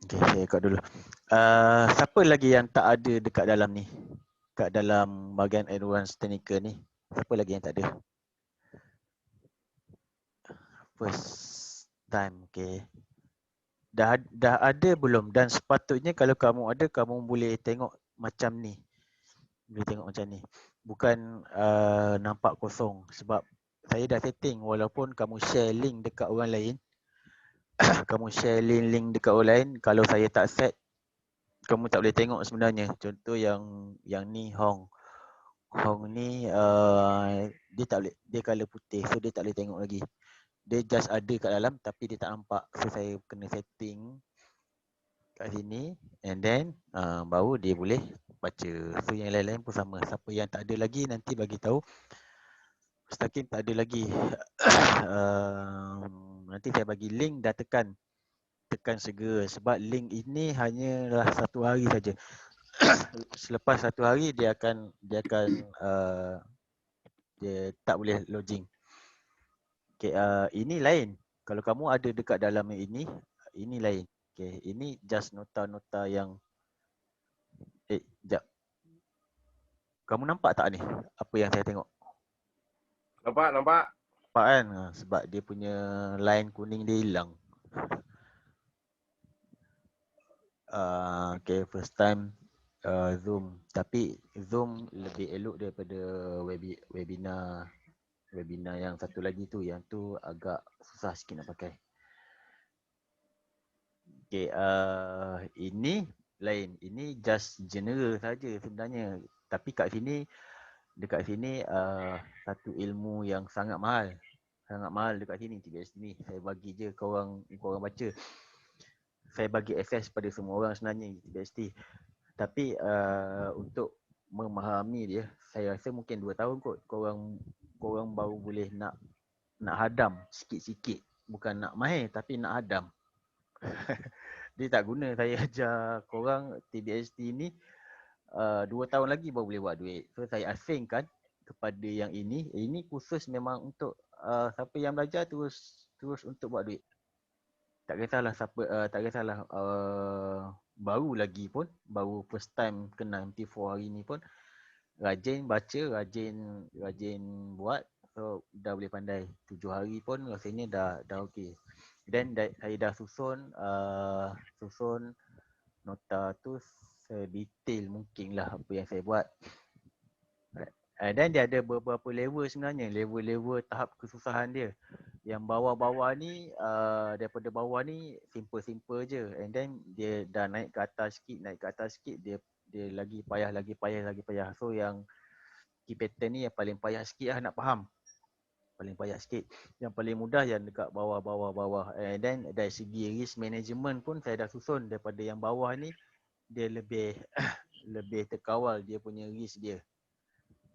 Okay, saya record dulu. Siapa lagi yang tak ada dekat dalam ni? Dekat dalam bahagian advanced technical ni. Siapa lagi yang tak ada? First time, okay. Dah ada belum? Dan sepatutnya kalau kamu ada, kamu boleh tengok macam ni. Boleh tengok macam ni. Bukan nampak kosong. Sebab saya dah setting walaupun kamu share link dekat orang lain. Kamu share link dekat orang lain. Kalau saya tak set, kamu tak boleh tengok sebenarnya. Contoh yang ni Hong. Hong ni dia tak boleh, dia colour putih, so dia tak boleh tengok lagi. Dia just ada kat dalam tapi dia tak nampak. So saya kena setting kat sini and then baru dia boleh baca. So yang lain-lain pun sama. Siapa yang tak ada lagi nanti bagi tahu. Mustaqim tak ada lagi. Nanti saya bagi link, dah tekan segera sebab link ini hanyalah 1 hari saja. Selepas 1 hari dia akan dia tak boleh login. Okay, ini lain. Kalau kamu ada dekat dalam ini lain. Okay, ini just nota-nota yang sekejap. Kamu nampak tak ni? Apa yang saya tengok? Nampak. Nampak kan? Sebab dia punya line kuning dia hilang. Okay, first time Zoom. Tapi Zoom lebih elok daripada webinar yang satu lagi tu. Yang tu agak susah sikit nak pakai. Okay, ini lain. Ini just general saja sebenarnya. Tapi dekat sini satu ilmu yang sangat mahal. Sangat mahal dekat sini TBS ni. Saya bagi je korang baca. Saya bagi akses pada semua orang sebenarnya TBST. Tapi untuk memahami dia, saya rasa mungkin 2 tahun kot korang baru boleh nak hadam sikit-sikit. Bukan nak mahir tapi nak hadam. Dia tak guna saya ajar korang TBST ni 2 tahun lagi baru boleh buat duit. So saya asingkan kepada yang ini. Ini khusus memang untuk siapa yang belajar terus untuk buat duit. Tak kisahlah siapa, tak kisahlah baru lagi pun, baru first time kena MT4 hari ni pun rajin baca, rajin buat, so dah boleh pandai. 7 hari pun rasanya dah okey. Then saya dah susun nota tu sedetail mungkin lah apa yang saya buat. Dan dia ada beberapa level sebenarnya, level tahap kesusahan dia. Yang bawah-bawah ni, daripada bawah ni simple-simple je. And then dia dah naik ke atas sikit, dia lagi payah. So yang key pattern ni yang paling payah sikit lah nak faham. Paling payah sikit. Yang paling mudah yang dekat bawah. And then dari segi risk management pun saya dah susun daripada yang bawah ni, dia lebih lebih terkawal dia punya risk dia.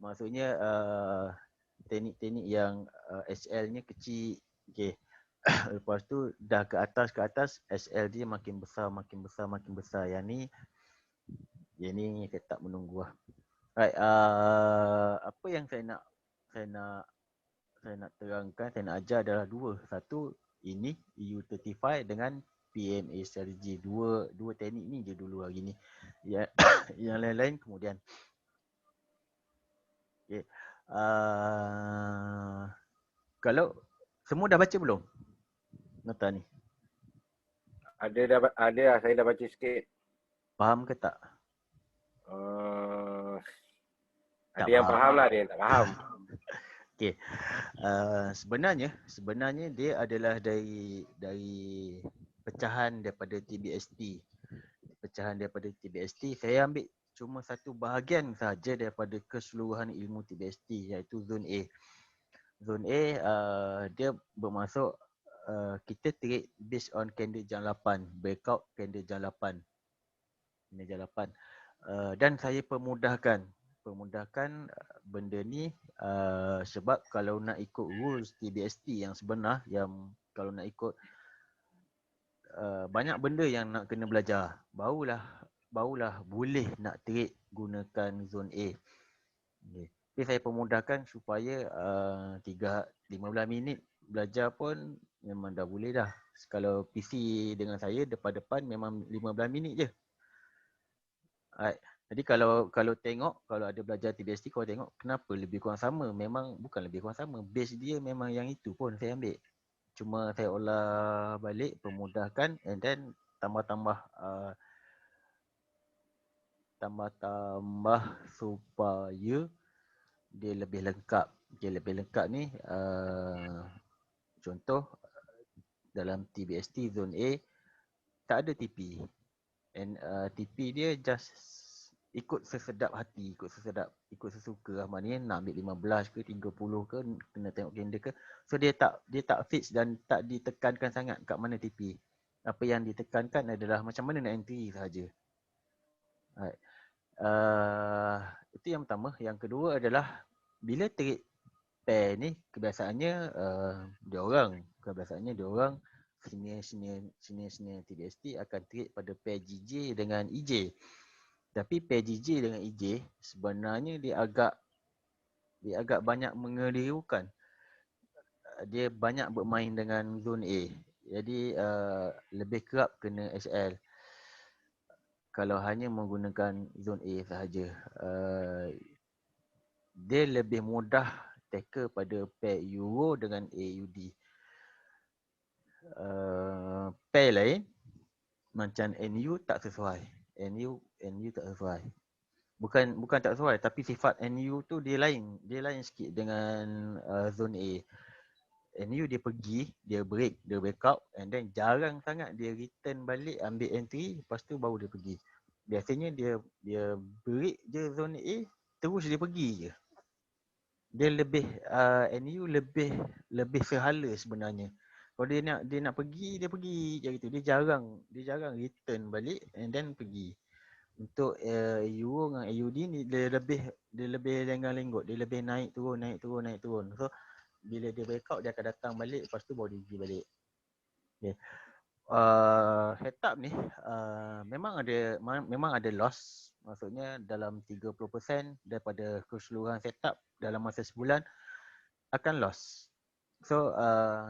Maksudnya teknik-teknik yang SL-nya kecil. Okay. Lepas tu dah ke atas SL dia makin besar. Yang ni saya tak menunggu lah. Right, apa yang saya nak terangkan, saya nak ajar adalah 2. Satu, ini EU35 dengan PMA strategy. Dua teknik ni je dulu hari ni. Yang lain-lain kemudian. Okay. Kalau semua dah baca belum nota ni? Ada, saya dah baca sikit. Faham ke tak? Ada yang faham lah, ada yang tak faham. Okay. Sebenarnya dia adalah dari pecahan daripada TBST. Saya ambil cuma satu bahagian saja daripada keseluruhan ilmu TBST, iaitu zone A. Zone A dia bermaksud kita trade based on candle jam 8, breakout candle jam 8. Dan saya pemudahkan benda ni sebab kalau nak ikut rules TBST yang sebenar, yang kalau nak ikut banyak benda yang nak kena belajar, barulah boleh nak trade gunakan zone A. Okay. Tapi saya pemudahkan supaya 15 minit belajar pun memang dah boleh dah. Kalau PC dengan saya depan-depan memang 15 minit je. Alright. Jadi kalau tengok, kalau ada belajar TBST, kau tengok kenapa lebih kurang sama. Memang bukan lebih kurang sama. Base dia memang yang itu pun saya ambil. Cuma saya olah balik, permudahkan and then tambah-tambah tambah-tambah supaya dia lebih lengkap. Dia lebih lengkap ni contoh dalam TBST Zone A tak ada TP. And TP dia just ikut sesedap hati, ikut sesuka lah. Maknanya nak ambil 15 ke 30 ke, kena tengok kalender ke. So dia tak fix dan tak ditekankan sangat kat mana TP. Apa yang ditekankan adalah macam mana nak entry sahaja. Right. Itu yang pertama. Yang kedua adalah bila trade pair ni kebiasaannya dia orang senior TDST akan trade pada pair GJ dengan EJ. Tapi pair GJ dengan EJ sebenarnya dia agak banyak mengelirukan. Dia banyak bermain dengan zone A. Jadi lebih kerap kena SL. Kalau hanya menggunakan zone A sahaja. Dia lebih mudah tackle pada pair Euro dengan AUD. Pair lain macam NU tak sesuai. NU tak sesuai. Bukan tak sesuai, tapi sifat NU tu dia lain sikit dengan zone A. NU dia pergi, dia break out and then jarang sangat dia return balik ambil entry, lepas tu baru dia pergi. Biasanya dia break je zone A, terus dia pergi je. Dia lebih NU lebih sehala sebenarnya. Kalau dia nak pergi, dia pergi je gitu. Dia jarang return balik and then pergi. Untuk Euro dengan AUD ni dia lebih lenggang-lenggot, dia lebih naik turun. So bila dia break out dia akan datang balik, lepas tu baru dia pergi balik. Okay. Setup ni memang ada loss. Maksudnya dalam 30% daripada keseluruhan setup dalam masa sebulan akan loss. So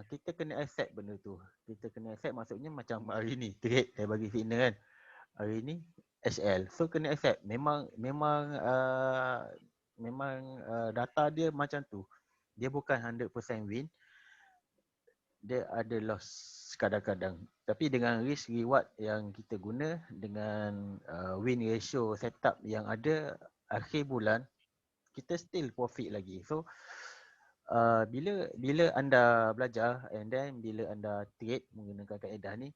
kita kena accept benda tu. Kita kena accept, maksudnya macam hari ni trade saya bagi signal kan. Hari ni SL. So kena accept. Memang data dia macam tu. Dia bukan 100% win. Dia ada loss kadang-kadang. Tapi dengan risk reward yang kita guna, dengan win ratio setup yang ada, akhir bulan kita still profit lagi. So bila anda belajar and then bila anda trade menggunakan kaedah ni,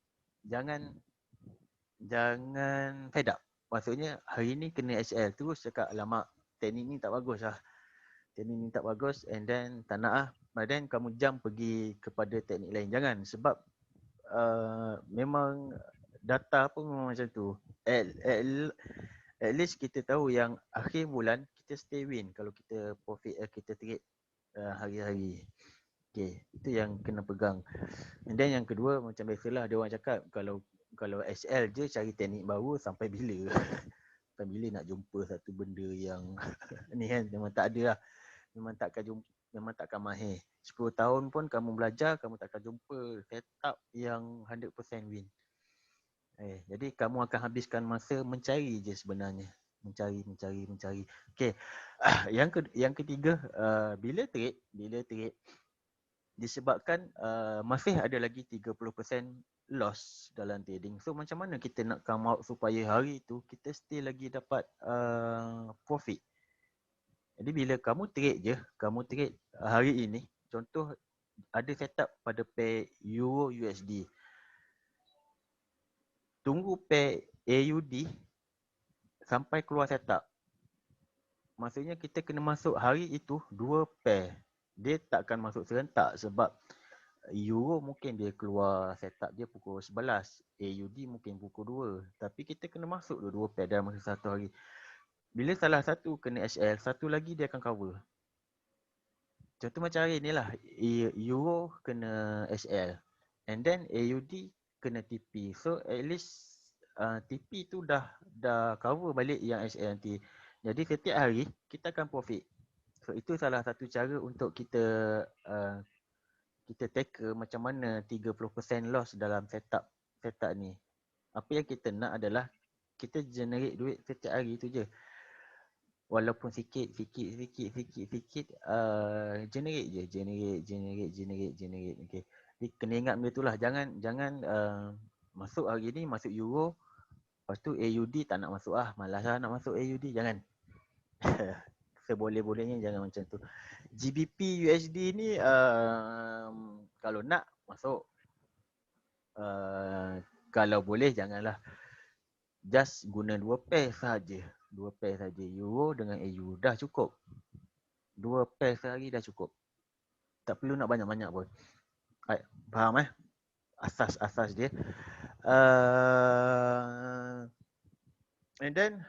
jangan fed up. Maksudnya hari ni kena SL terus cakap alamak teknik ni tak bagus lah. Teknik ni tak bagus and then tak nak lah. But then kamu jump pergi kepada teknik lain. Jangan, sebab memang data pun memang macam tu. At least kita tahu yang akhir bulan kita stay win kalau kita profit, kita trade hari-hari. Okay, itu yang kena pegang. And then yang kedua, macam biasalah ada orang cakap kalau SL je cari teknik baru sampai bila? Sampai bila nak jumpa satu benda yang ni kan, memang tak ada lah. Memang takkan mahir. 10 tahun pun kamu belajar, kamu takkan jumpa setup yang 100% win. Jadi kamu akan habiskan masa mencari je sebenarnya. Mencari. Okay. Yang ketiga, bila trade disebabkan masih ada lagi 30% loss dalam trading. So macam mana kita nak come out supaya hari tu kita still lagi dapat profit. Jadi bila kamu trade hari ini, contoh ada setup pada pair Euro USD. Tunggu pair AUD sampai keluar setup. Maksudnya kita kena masuk hari itu 2 pair. Dia takkan masuk serentak sebab Euro mungkin dia keluar setup dia pukul 11, AUD mungkin pukul 2. Tapi kita kena masuk 2 pair dalam masa satu hari. Bila salah satu kena SL, satu lagi dia akan cover. Contoh macam hari ni lah, Euro kena SL and then AUD kena TP. So at least TP tu dah cover balik yang SL nanti. Jadi setiap hari kita akan profit. So itu salah satu cara untuk kita kita tackle macam mana 30% loss dalam setup ni. Apa yang kita nak adalah kita generate duit setiap hari tu je. Walaupun sikit, generate je, generate. Okay. Jadi kena ingat benda tu lah. Jangan masuk hari ni, masuk euro, lepas tu AUD tak nak masuk malas lah nak masuk AUD, jangan. Seboleh-bolehnya jangan macam tu. GBP USD ni kalau nak masuk, kalau boleh janganlah. Just guna 2 pair saja. 2 pair saja, euro dengan AU dah cukup. 2 pair sehari dah cukup. Tak perlu nak banyak-banyak pun. Faham asas-asas dia. And then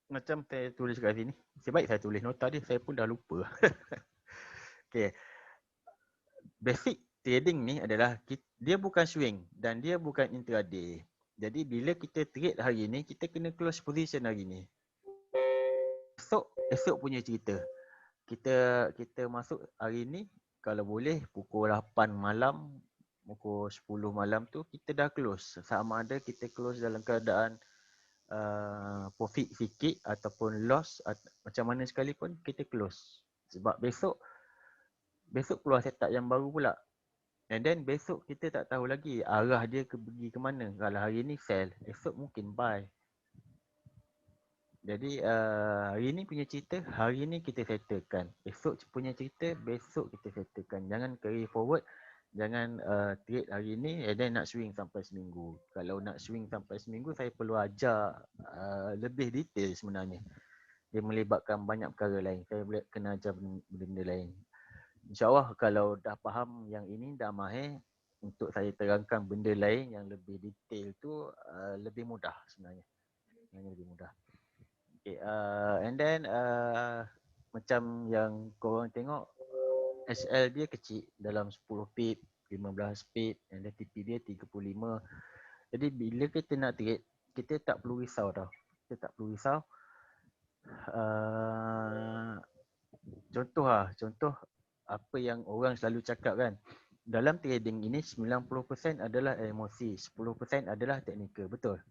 macam saya tulis kat sini, sebaik saya tulis nota dia, saya pun dah lupa. Okay. Basic trading ni adalah dia bukan swing dan dia bukan intraday. Jadi bila kita trade hari ni, kita kena close position hari ni. Esok punya cerita. Kita masuk hari ni, kalau boleh pukul 8 malam, pukul 10 malam tu kita dah close. Sama ada kita close dalam keadaan profit sikit ataupun loss macam mana sekalipun, kita close. Sebab besok keluar setup yang baru pula. And then besok kita tak tahu lagi arah dia pergi ke mana. Kalau hari ni sell, esok mungkin buy. Jadi hari ni punya cerita, hari ni kita settlekan. Esok punya cerita, besok kita settlekan. Jangan carry forward. Jangan trade hari ni and then nak swing sampai seminggu. Kalau nak swing sampai seminggu, saya perlu ajar lebih detail sebenarnya. Dia melibatkan banyak perkara lain. Saya boleh kena ajar benda lain. InsyaAllah kalau dah faham yang ini, dah mahir, untuk saya terangkan benda lain yang lebih detail tu lebih mudah sebenarnya. Yang lebih mudah. Okay, and then macam yang korang tengok, SL dia kecil dalam 10 pip, 15 pip, and then TP dia 35. Jadi bila kita nak trade, kita tak perlu risau tau. Kita tak perlu risau. Contoh apa yang orang selalu cakap kan, dalam trading ini 90% adalah emosi, 10% adalah teknikal. Betul?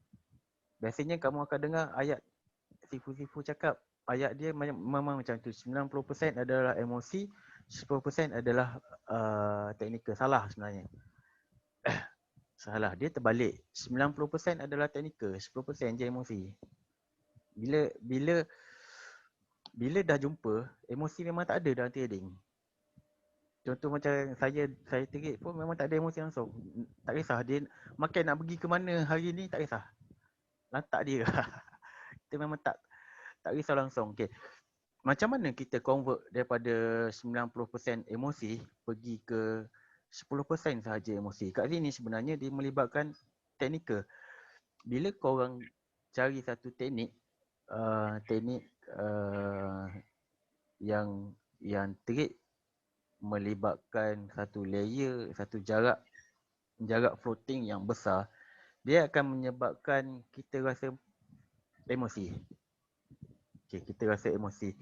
Biasanya kamu akan dengar ayat sifu-sifu cakap, ayat dia memang macam tu. 90% adalah emosi, 10% adalah teknikal. Salah sebenarnya. Salah. Dia terbalik. 90% adalah teknikal, 10% je emosi. Bila dah jumpa, emosi memang tak ada dalam trading. Contoh macam saya trade pun memang tak ada emosi langsung. Tak kisah dia makan nak pergi ke mana hari ni, tak kisah. Lantak dia. Kita memang tak risau langsung. Okay. Macam mana kita convert daripada 90% emosi pergi ke 10% sahaja emosi? Kat sini sebenarnya dia melibatkan teknikal. Bila korang cari satu teknik yang trade melibatkan satu layer, satu jarak floating yang besar, dia akan menyebabkan kita rasa emosi. Okay, kita rasa emosi.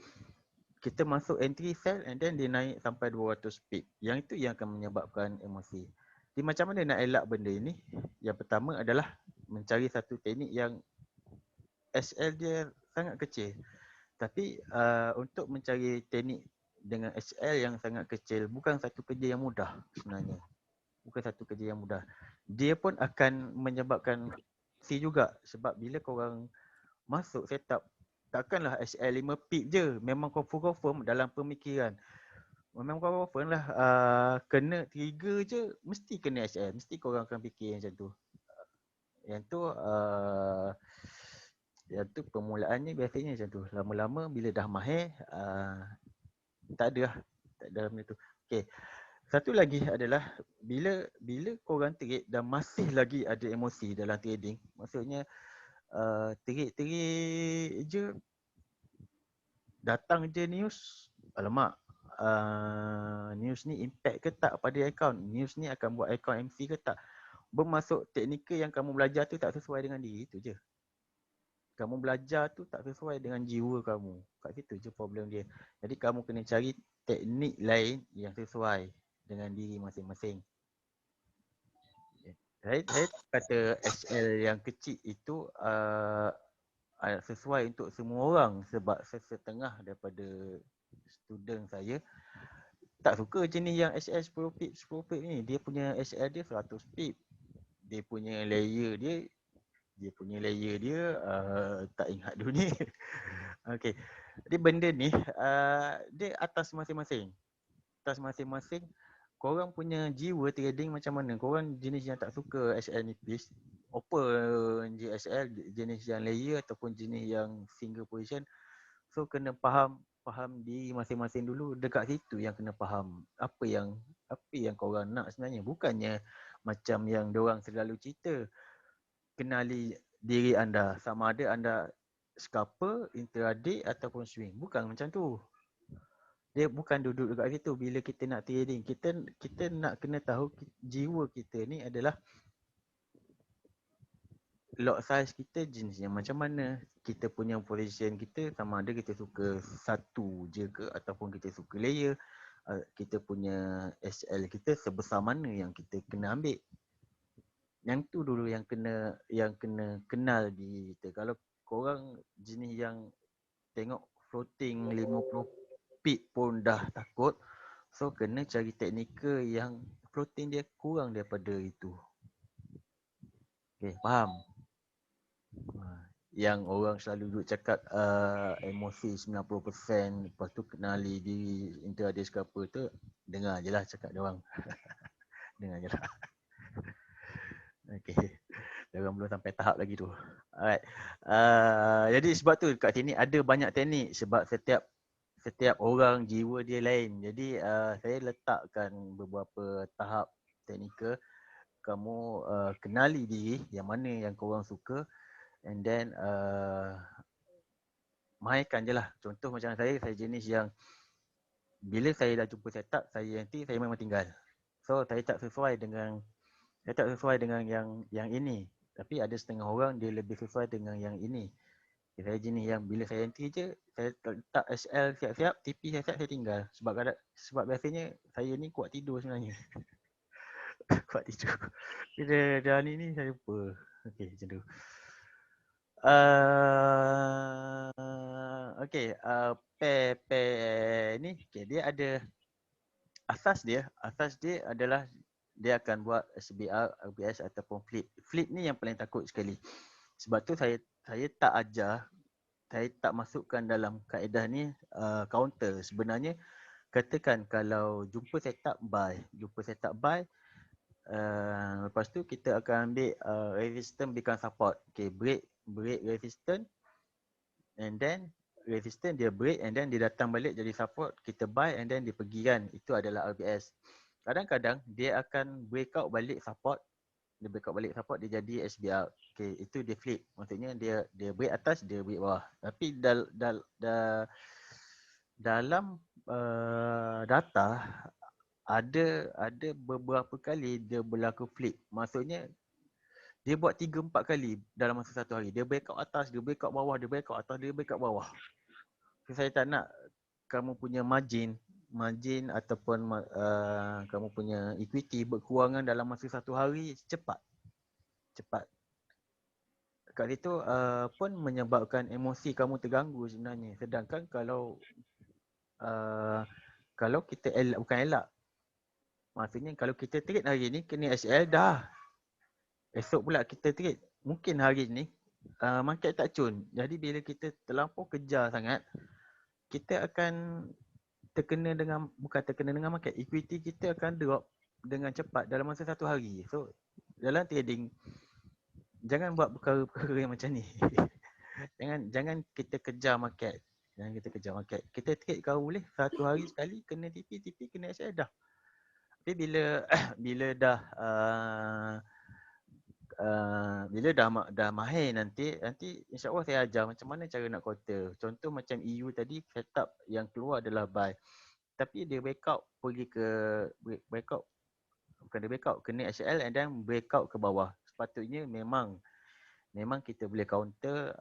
Kita masuk entry sell and then dia naik sampai 200 pip. Yang itu yang akan menyebabkan emosi. Jadi macam mana nak elak benda ini? Yang pertama adalah mencari satu teknik yang SL dia sangat kecil. Tapi untuk mencari teknik dengan SL yang sangat kecil bukan satu kerja yang mudah sebenarnya. Bukan satu kerja yang mudah. Dia pun akan menyebabkan fee juga. Sebab bila korang masuk setup, takkanlah SL 5 pip je. Memang confirm dalam pemikiran. Memang confirm lah kena trigger je, mesti kena SL. Mesti korang akan fikir macam tu. Yang tu permulaannya biasanya macam tu. Lama-lama bila dah mahir, tak ada benda tu. Okay. Satu lagi adalah bila korang trade dan masih lagi ada emosi dalam trading, maksudnya trade je, datang je news, alamak, news ni impact ke tak pada account, news ni akan buat account MC ke tak, bermaksud teknikal yang kamu belajar tu tak sesuai dengan diri tu je. Kamu belajar tu tak sesuai dengan jiwa kamu. Kat situ je problem dia. Jadi kamu kena cari teknik lain yang sesuai. dengan diri masing-masing. Saya kata SL yang kecil itu sesuai untuk semua orang sebab setengah daripada student saya tak suka jenis yang SL 10 pip 10 pip ni. Dia punya SL dia 100 pip. Dia punya layer dia tak ingat dulu ni. Okey. Jadi benda ni dia atas masing-masing. Atas masing-masing korang punya jiwa trading macam mana. Korang jenis yang tak suka SL nipis, open je SL, jenis yang layer ataupun jenis yang single position. So kena faham diri masing-masing dulu. Dekat situ yang kena faham apa yang korang nak sebenarnya. Bukannya macam yang diorang selalu cerita, kenali diri anda, sama ada anda scalper, intraday ataupun swing. Bukan macam tu. Dia bukan duduk dekat situ. Bila kita nak trading, kita nak kena tahu jiwa kita ni adalah lot size kita jenis yang macam mana. Kita punya position kita sama ada kita suka satu je ke ataupun kita suka layer. Kita punya SL kita sebesar mana yang kita kena ambil. Yang tu dulu yang kena kenal diri kita. Kalau korang jenis yang tengok floating 50 pip pun dah takut, so kena cari teknikal yang floating dia kurang daripada itu. Okay, faham? Yang orang selalu duduk cakap emosi 90%, lepas tu kenali diri intraday scalper tu, dengar je lah cakap dia orang. Dengar je lah. Okay. Diorang belum sampai tahap lagi tu. Alright. Jadi sebab tu kat sini ada banyak teknik sebab setiap orang jiwa dia lain. Jadi saya letakkan beberapa tahap teknikal. Kamu kenali diri yang mana yang korang suka, and then mainkan je lah. Contoh macam saya jenis yang bila saya dah jumpa setup, saya memang tinggal. So saya tak sesuai dengan yang ini. Tapi ada setengah orang dia lebih sesuai dengan yang ini. Saya jenis yang bila saya entry je, saya letak SL siap-siap, TP siap-siap, saya tinggal. Sebab biasanya saya ni kuat tidur sebenarnya. Kuat tidur. Bila dah ni saya lupa. Okey, macam tu. Pair ni, dia ada asas dia adalah dia akan buat SBR, RBS ataupun flip. Flip ni yang paling takut sekali. Sebab tu saya tak ajar, saya tak masukkan dalam kaedah ni counter. Sebenarnya katakan kalau jumpa setup buy, lepas tu kita akan ambil resistance become support. Okay, break resistance, and then resistance dia break, and then dia datang balik jadi support, kita buy and then dia pergi kan. Itu adalah RBS. Kadang-kadang dia akan break out balik support, dia jadi SBR. Okay, itu dia flip. Maksudnya dia break atas, dia break bawah. Tapi dalam data ada beberapa kali dia berlaku flip. Maksudnya dia buat 3-4 kali dalam masa satu hari. Dia break out atas, dia break out bawah, dia break out atas, dia break out bawah. So, saya tak nak kamu punya margin ataupun kamu punya equity berkurangan dalam masa satu hari cepat. Kat situ pun menyebabkan emosi kamu terganggu sebenarnya. Sedangkan kalau kita elak, maksudnya kalau kita trade hari ni kena SL dah. Esok pula kita trade, mungkin hari ni market tak cun. Jadi bila kita terlampau kejar sangat, kita akan bukan terkena dengan market, equity kita akan drop dengan cepat dalam masa satu hari. So dalam trading, jangan buat perkara-perkara yang macam ni. Jangan kita kejar market. Kita trade kalau boleh satu hari sekali kena TP kena SL dah. Tapi bila dah mahir nanti insya-Allah saya ajar macam mana cara nak counter. Contoh macam EU tadi, setup yang keluar adalah buy. Tapi dia breakout pergi ke breakout, bukan dia breakout, kena SL and then breakout ke bawah. Sepatutnya memang kita boleh counter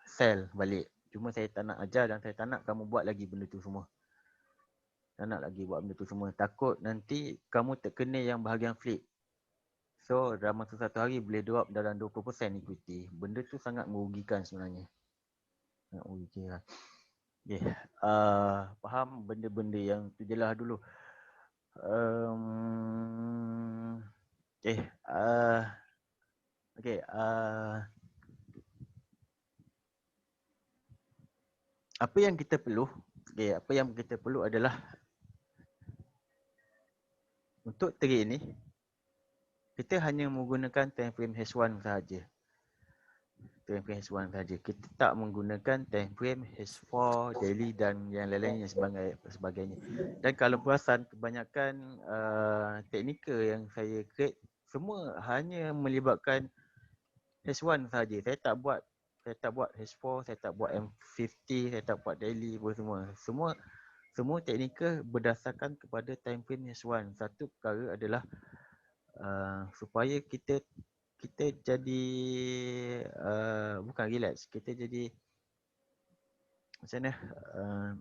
sell balik. Cuma saya tak nak ajar dan saya tak nak kamu buat lagi benda tu semua. Tak nak lagi buat benda tu semua. Takut nanti kamu terkena yang bahagian flip. So dalam masa satu hari boleh drop dalam 20% equity. Benda tu sangat merugikan sebenarnya. Sangat merugikan. Okay. Faham benda-benda yang tu je lah dulu. Okay. Okay. Apa yang kita perlu? Okay, apa yang kita perlu adalah untuk trade ni kita hanya menggunakan time frame H1 sahaja. Time frame H1 sahaja. Kita tak menggunakan time frame H4, daily dan yang lain-lain yang sebagainya. Dan kalau perasan kebanyakan teknikal yang saya create semua hanya melibatkan H1 sahaja. Saya tak buat H4, saya tak buat M50, saya tak buat daily pun semua. Semua teknikal berdasarkan kepada time frame H1. Satu perkara adalah supaya kita jadi bukan relax, kita jadi macam mana,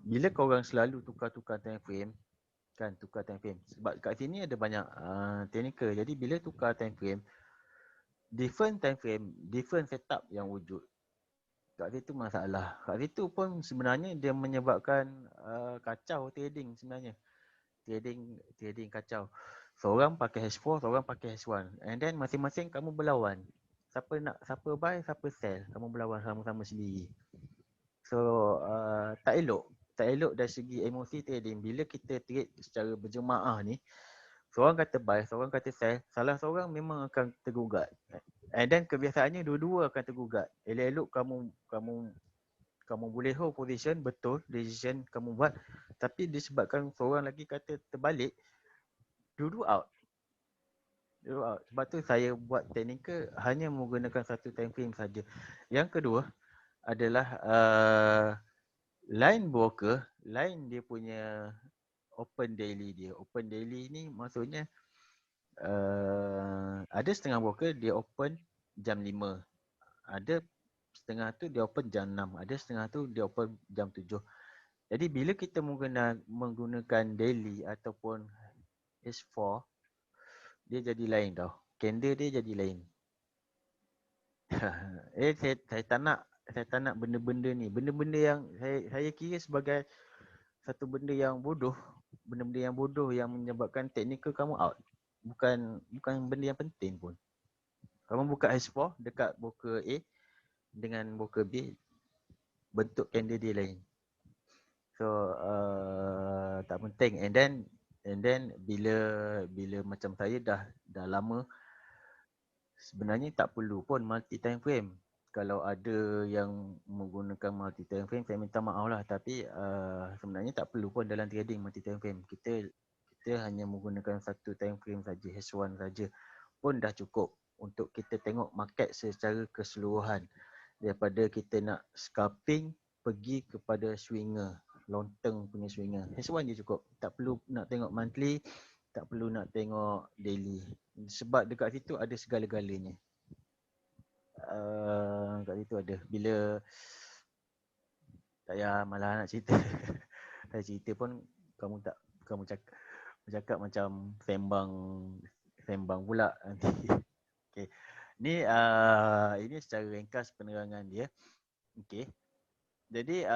bila korang selalu tukar-tukar time frame kan, tukar time frame sebab kat sini ada banyak teknikal. Jadi bila tukar time frame, different time frame, different setup yang wujud. Kat situ masalah. Kat situ pun sebenarnya dia menyebabkan kacau trading sebenarnya. Trading kacau. Seorang pakai H4, seorang pakai H1. And then masing-masing kamu berlawan. Siapa buy, siapa sell. Kamu berlawan sama-sama sendiri. So tak elok. Tak elok dari segi emosi trading. Bila kita trade secara berjemaah ni, seorang kata buy, seorang kata sell, salah seorang memang akan tergugat. And then kebiasaannya dua-dua akan tergugat. Elok-elok kamu boleh hold position, betul decision kamu buat, tapi disebabkan seorang lagi kata terbalik, dua-dua out. Sebab tu saya buat teknikal hanya menggunakan satu time frame saja. Yang kedua adalah line broker, line dia punya open daily dia. Open daily ni maksudnya ada setengah broker dia open jam 5. Ada setengah tu dia open jam 6. Ada setengah tu dia open jam 7. Jadi bila kita menggunakan daily ataupun H4, dia jadi lain tau. Candle dia jadi lain. Saya tak nak benda-benda ni. Benda-benda yang saya kira sebagai satu benda yang bodoh. Benda-benda yang bodoh yang menyebabkan teknikal kamu out. Bukan benda yang penting pun. Kamu buka H4 dekat broker A dengan broker B, bentuk candle dia lain. So tak penting. And then bila macam saya dah lama, sebenarnya tak perlu pun multi time frame. Kalau ada yang menggunakan multi time frame, saya minta maaf lah. Tapi sebenarnya tak perlu pun dalam trading multi time frame. Kita hanya menggunakan satu time frame saja, H1 saja pun dah cukup untuk kita tengok market secara keseluruhan. Daripada kita nak scalping pergi kepada swinger, long term punya swinger. H1 je cukup. Tak perlu nak tengok monthly, tak perlu nak tengok daily. Sebab dekat situ ada segala-galanya. Kat situ ada. Bila saya malah nak cerita. Saya cerita pun kamu cakap macam sembang pula nanti. Okey. Ini secara ringkas penerangan dia. Okey. Jadi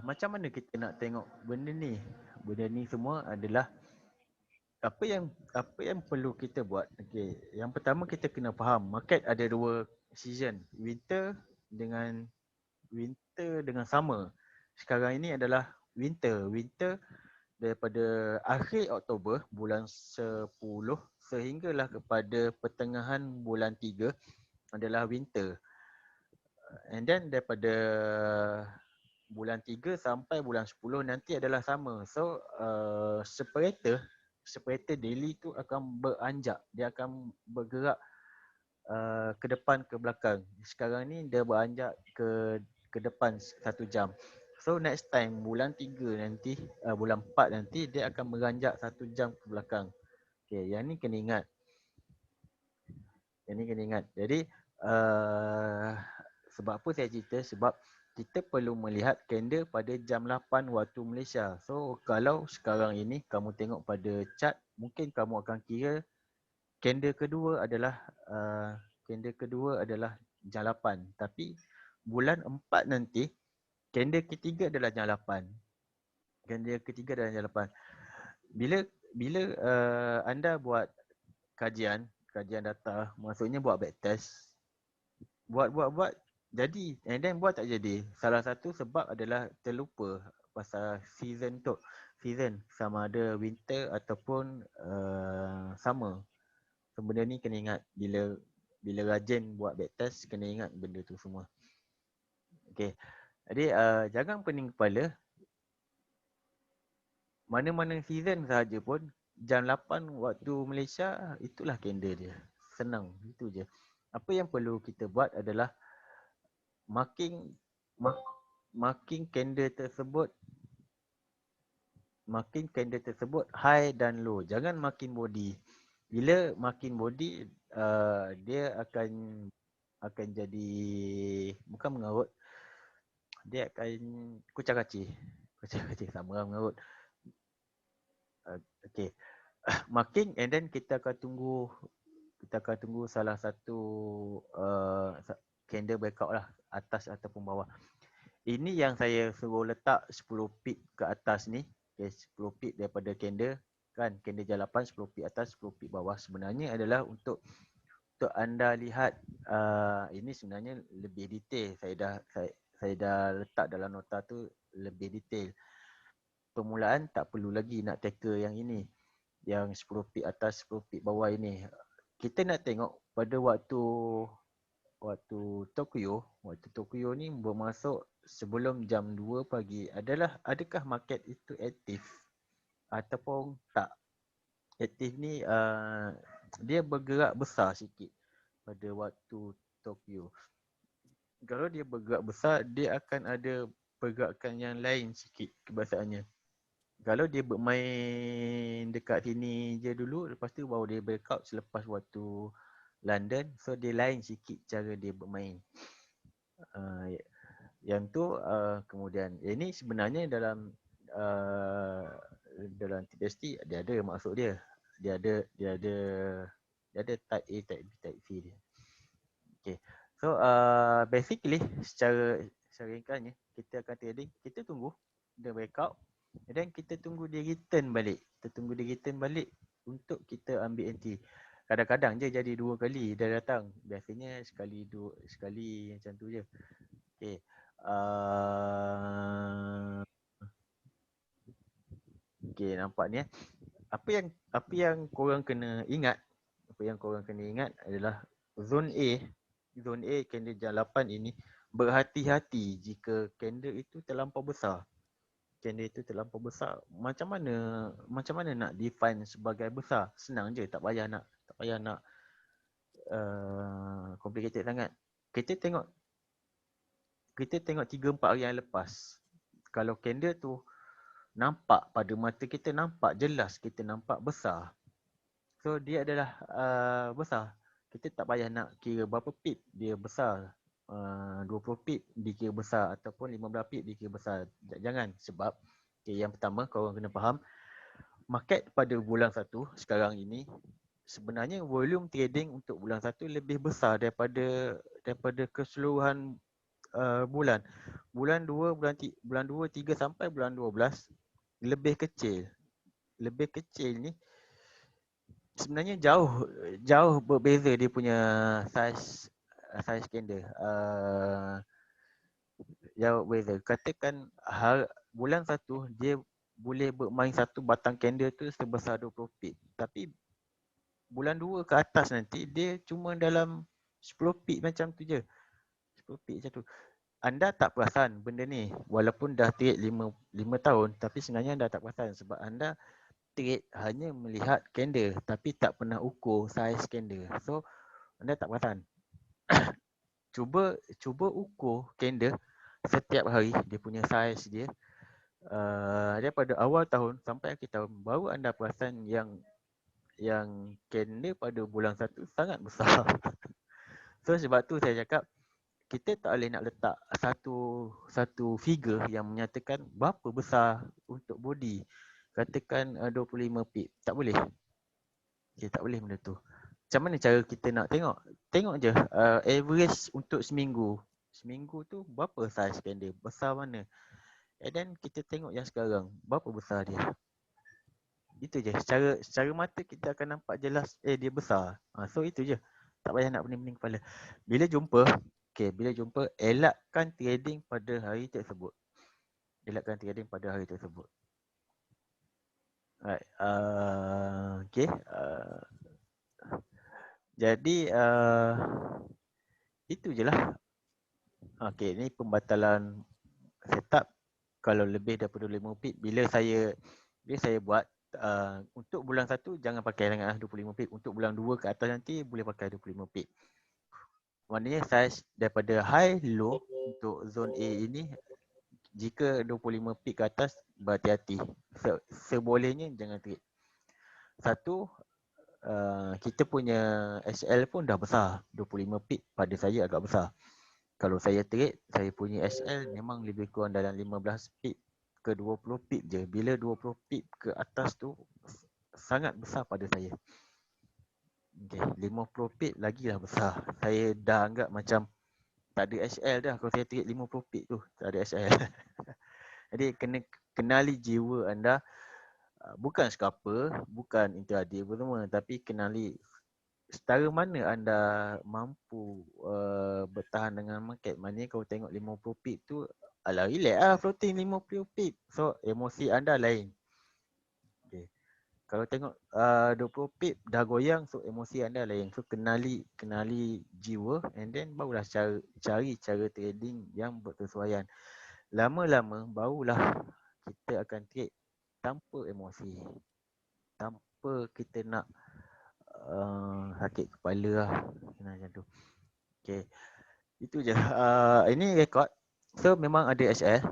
macam mana kita nak tengok benda ni? Benda ni semua adalah apa yang perlu kita buat. Okey, yang pertama kita kena faham market ada dua season, winter dengan summer. Sekarang ini adalah winter daripada akhir Oktober bulan 10 sehinggalah kepada pertengahan bulan 3 adalah winter. And then daripada bulan 3 sampai bulan 10 nanti adalah summer. So separator daily tu akan beranjak. Dia akan bergerak ke depan ke belakang. Sekarang ni dia beranjak ke depan 1 jam. So next time bulan 3 nanti, bulan 4 nanti dia akan beranjak 1 jam ke belakang. Okay, yang ni kena ingat. Jadi sebab apa saya cerita? Sebab kita perlu melihat kalender pada jam 8 waktu Malaysia. So kalau sekarang ini kamu tengok pada chart, mungkin kamu akan kira kalender kedua adalah jam 8. Tapi bulan 4 nanti kalender ketiga adalah jam 8. Kalender ketiga adalah jam 8. Bila anda buat kajian data, maksudnya buat backtest, buat jadi, and then buat tak jadi. Salah satu sebab adalah terlupa pasal season tu. Season sama ada winter ataupun summer. So benda ni kena ingat bila rajin buat backtest, kena ingat benda tu semua. Okay. Jadi jangan pening kepala. Mana-mana season sahaja pun, jam 8 waktu Malaysia, itulah kalender dia. Senang, itu je. Apa yang perlu kita buat adalah marking kalender tersebut high dan low. Jangan marking body. Bila marking body, dia akan jadi bukan mengarut. Dia akan kucak-kacir sama mengarut. Okay. Marking, and then kita akan tunggu salah satu candle breakout lah, atas ataupun bawah. Ini yang saya suruh letak 10 pip ke atas ni. Okay, 10 pip daripada candle kan, candle jam 8, 10 pip atas, 10 pip bawah. Sebenarnya adalah untuk anda lihat, ini sebenarnya lebih detail. Saya dah letak dalam nota tu lebih detail. Permulaan tak perlu lagi nak teka yang ini, yang 10 pip atas, 10 pip bawah ini. Kita nak tengok pada waktu Tokyo ni bermasuk sebelum jam 2 pagi, adakah market itu aktif ataupun tak. Aktif ni dia bergerak besar sikit pada waktu Tokyo. Kalau dia bergerak besar, dia akan ada pergerakan yang lain sikit kebiasaannya. Kalau dia bermain dekat sini je dulu, lepas tu baru dia breakout selepas waktu London. So dia lain sikit cara dia bermain. Yang tu kemudian ini sebenarnya dalam TST dia ada maksud dia. Dia ada type A, type B, type C dia. Okay. So basically secara ringkasnya, kita akan trading, kita tunggu dia breakout, dan kita tunggu dia return balik. Untuk kita ambil entry. Kadang-kadang je jadi 2 kali dia datang. Biasanya sekali macam tu je. Okay. Okay, nampak ni. Apa yang korang kena ingat adalah zone A candle jam 8 ini, berhati-hati jika candle itu terlampau besar. Macam mana nak define sebagai besar? Senang je, tak payah nak complicated sangat. Kita tengok 3-4 hari yang lepas. Kalau candle tu nampak pada mata kita, nampak jelas, kita nampak besar. So dia adalah besar. Kita tak payah nak kira berapa pip dia besar. 20 pip dikira besar ataupun 15 pip dikira besar. Jangan, sebab yang pertama korang kena faham, market pada bulan 1 sekarang ini, sebenarnya volume trading untuk bulan 1 lebih besar daripada keseluruhan bulan. Bulan 2, bulan 2, 3 sampai bulan 12 lebih kecil. Lebih kecil ni sebenarnya jauh berbeza dia punya size candle. Jauh berbeza. Katakan bulan 1 dia boleh bermain satu batang candle tu sebesar 20 pip. Tapi bulan 2 ke atas nanti dia cuma dalam 10 pip macam tu je. 10 pip macam tu. Anda tak perasan benda ni walaupun dah trade 5 tahun, tapi sebenarnya anda tak perasan sebab anda trade hanya melihat candle tapi tak pernah ukur size candle. So anda tak perasan. Cuba ukur candle setiap hari, dia punya size dia. Daripada awal tahun sampai akhir tahun, baru anda perasan yang candle pada bulan 1 sangat besar. So sebab tu saya cakap kita tak boleh nak letak satu figure yang menyatakan berapa besar untuk body. Katakan 25 pip. Tak boleh. Okay, tak boleh benda tu. Macam mana cara kita nak tengok? Tengok je average untuk seminggu. Seminggu tu berapa saiz kan dia? Besar mana? And then kita tengok yang sekarang. Berapa besar dia? Itu je. Secara mata kita akan nampak jelas dia besar. So itu je. Tak payah nak pening-pening kepala. Bila jumpa, elakkan trading pada hari tersebut. Elakkan trading pada hari tersebut. Alright. Okay. Jadi itu je lah. Okay, ni pembatalan setup kalau lebih daripada 5 pip. Bila saya buat untuk bulan 1 jangan pakai sangat 25 pip. Untuk bulan 2 ke atas nanti boleh pakai 25 pip. Maknanya saiz daripada high low untuk zone A ini, jika 25 pip ke atas berhati-hati. Sebolehnya jangan trade. Satu, kita punya SL pun dah besar. 25 pip pada saya agak besar. Kalau saya trade, saya punya SL memang lebih kurang dalam 15 pip ke 20 pip je. Bila 20 pip ke atas tu sangat besar pada saya. Okay, 50 pip lagi dah besar. Saya dah anggap macam tak ada SL dah kalau saya trade 50 pip tu. Tak ada SL. Jadi kenali jiwa anda. Bukan scalper, bukan intraday apa semua, tapi kenali setara mana anda mampu bertahan dengan market. Maknanya kalau tengok 50 pip tu, alah relax lah floating 50 pip. So emosi anda lain. Okay. Kalau tengok 20 pip dah goyang, so emosi anda lain. So kenali jiwa and then barulah cari cara trading yang berkesesuaian. Lama-lama barulah kita akan trade tanpa emosi. Tanpa kita nak sakit kepala lah. Macam tu. Okay. Itu je. Ini rekod. So memang ada SL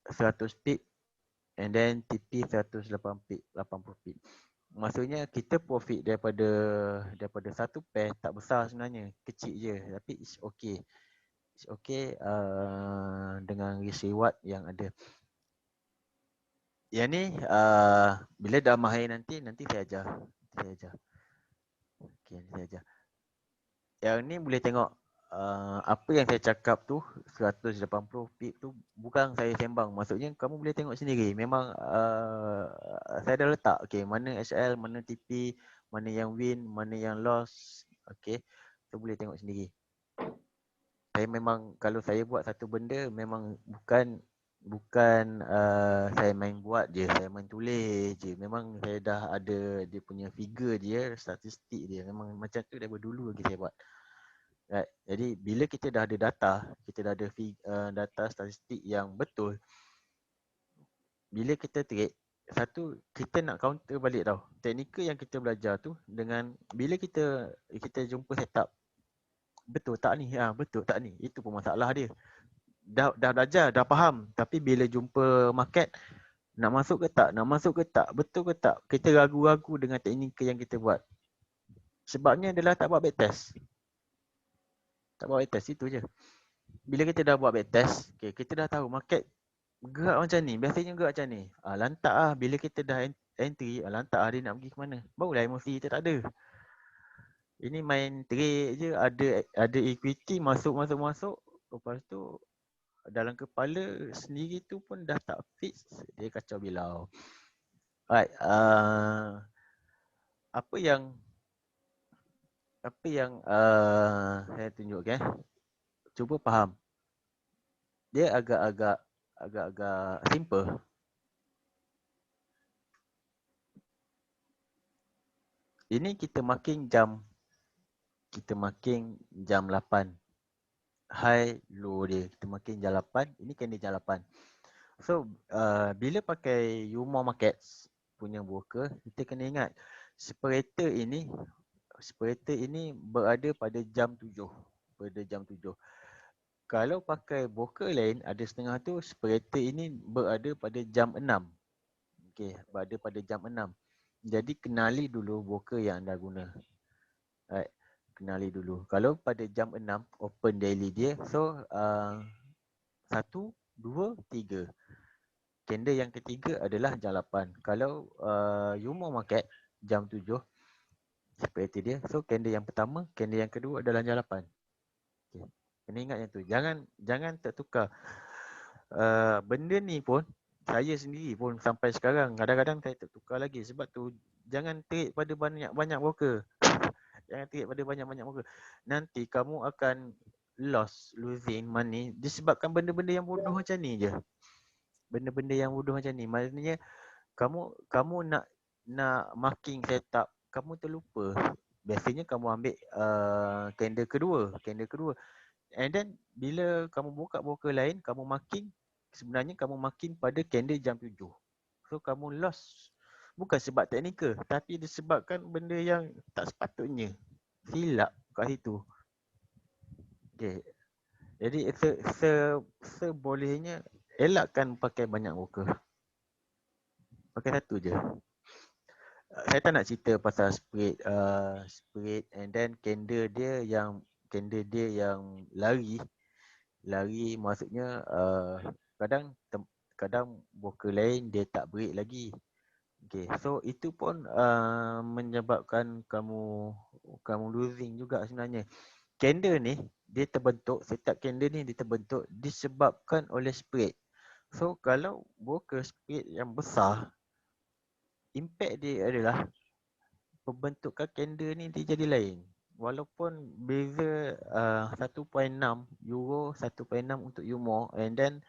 100 pip and then TP 180 pip, 80 pip. Maksudnya kita profit daripada satu pair tak besar sebenarnya, kecil je, tapi it's okay. It's okay dengan risk reward yang ada. Yang ni bila dah mahir nanti saya ajar. Okay, saya ajar. Yang ni boleh tengok apa yang saya cakap tu 180 pip tu bukan saya sembang. Maksudnya kamu boleh tengok sendiri. Memang saya dah letak mana SL, mana TP, mana yang win, mana yang loss. Okay, tu boleh tengok sendiri. Saya memang kalau saya buat satu benda memang bukan saya main buat je, saya main tulis je. Memang saya dah ada dia punya figure dia, statistik dia. Memang macam tu daripada dulu lagi saya buat. Right. Jadi bila kita dah ada data, kita dah ada data statistik yang betul, bila kita trade, satu kita nak counter balik tau. Teknikal yang kita belajar tu dengan bila kita jumpa setup, betul tak ni? Betul tak ni? Itu pun masalah dia. Dah belajar, dah faham, tapi bila jumpa market, nak masuk ke tak? Betul ke tak? Kita ragu-ragu dengan teknikal yang kita buat. Sebabnya adalah tak buat backtest. Tak buat backtest, itu je. Bila kita dah buat backtest, kita dah tahu market gerak macam ni, biasanya gerak macam ni. Lantak lah, bila kita dah entry, lantak lah dia nak pergi ke mana. Barulah emosi kita tak ada. Ini main trade je, ada equity masuk. Lepas tu dalam kepala sendiri tu pun dah tak fix, dia kacau bilau. Alright, apa yang saya tunjuk cuba faham. Dia agak-agak simple. Ini kita marking jam 8. High low dia kita marking jam 8. Ini candle jam 8. So bila pakai Yumo Markets punya broker, kita kena ingat separator ini berada pada jam 7. Kalau pakai broker lain ada setengah tu, separator ini berada pada jam 6. Okey, berada pada jam 6. Jadi kenali dulu broker yang anda guna. Right. kenali dulu. Kalau pada jam 6 open daily dia, so 1, 2, 3. Candle yang ketiga adalah jam 8. Kalau you mau market jam 7 seperti dia, so candle yang pertama, candle yang kedua adalah jam 8. Okay. Kena ingat yang tu. Jangan tertukar. Benda ni pun saya sendiri pun sampai sekarang kadang-kadang saya tertukar lagi. Sebab tu jangan trade pada banyak-banyak broker. Jangan trade pada banyak-banyak broker. Nanti kamu akan losing money disebabkan benda-benda yang bodoh macam ni je. Benda-benda yang bodoh macam ni. Maknanya kamu nak marking setup, kamu terlupa. Biasanya kamu ambil candle kedua. And then bila kamu buka broker lain, kamu marking, sebenarnya kamu marking pada candle jam 7. So kamu loss. Bukan sebab teknikal, tapi disebabkan benda yang tak sepatutnya. Silap kat situ. Okay. Jadi sebolehnya elakkan pakai banyak broker. Pakai satu je. Saya tak nak cerita pasal spread and then candle dia yang lari maksudnya kadang broker lain dia tak break lagi. Okay, so itu pun menyebabkan kamu losing juga sebenarnya. Candle ni dia terbentuk, setiap candle ni dia terbentuk disebabkan oleh spread. So kalau broker spread yang besar, impact dia adalah pembentukan candle ni dia jadi lain. Walaupun beza 1.6 euro, 1.6 untuk UMO and then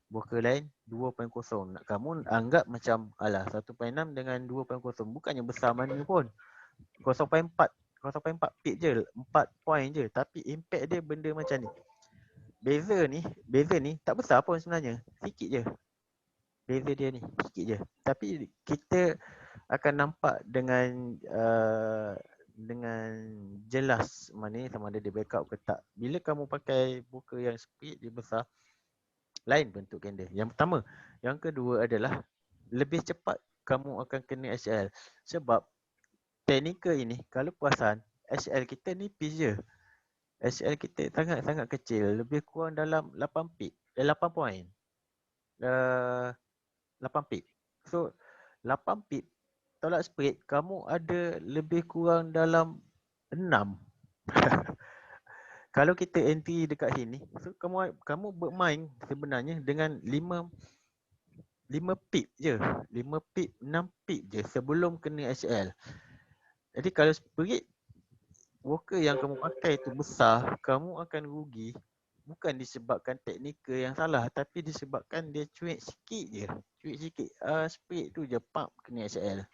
broker lain 2.0. Kamu anggap macam 1.6 dengan 2.0 bukannya besar mana pun. 0.4 pip je, 4 point je, tapi impact dia benda macam ni. Beza ni tak besar pun sebenarnya, sikit je. Beza dia ni sikit je. Tapi kita akan nampak dengan jelas mana sama ada dia backup ke tak. Bila kamu pakai broker yang speed dia besar, lain bentuk candle. Yang pertama. Yang kedua adalah lebih cepat kamu akan kena SL. Sebab teknikal ini kalau perasan SL kita nipis je. SL kita sangat-sangat kecil, lebih kurang dalam 8 pip. 8 point. 8 pip. So 8 pip tolak spread, kamu ada lebih kurang dalam 6. Kalau kita entry dekat sini, so kamu bermain sebenarnya dengan 5 pip je. 5 pip, 6 pip je sebelum kena SL. Jadi kalau spread broker yang kamu pakai tu besar, kamu akan rugi. Bukan disebabkan teknikal yang salah, tapi disebabkan dia cuik sikit je. Cuik sikit spread tu je, pump kena SL.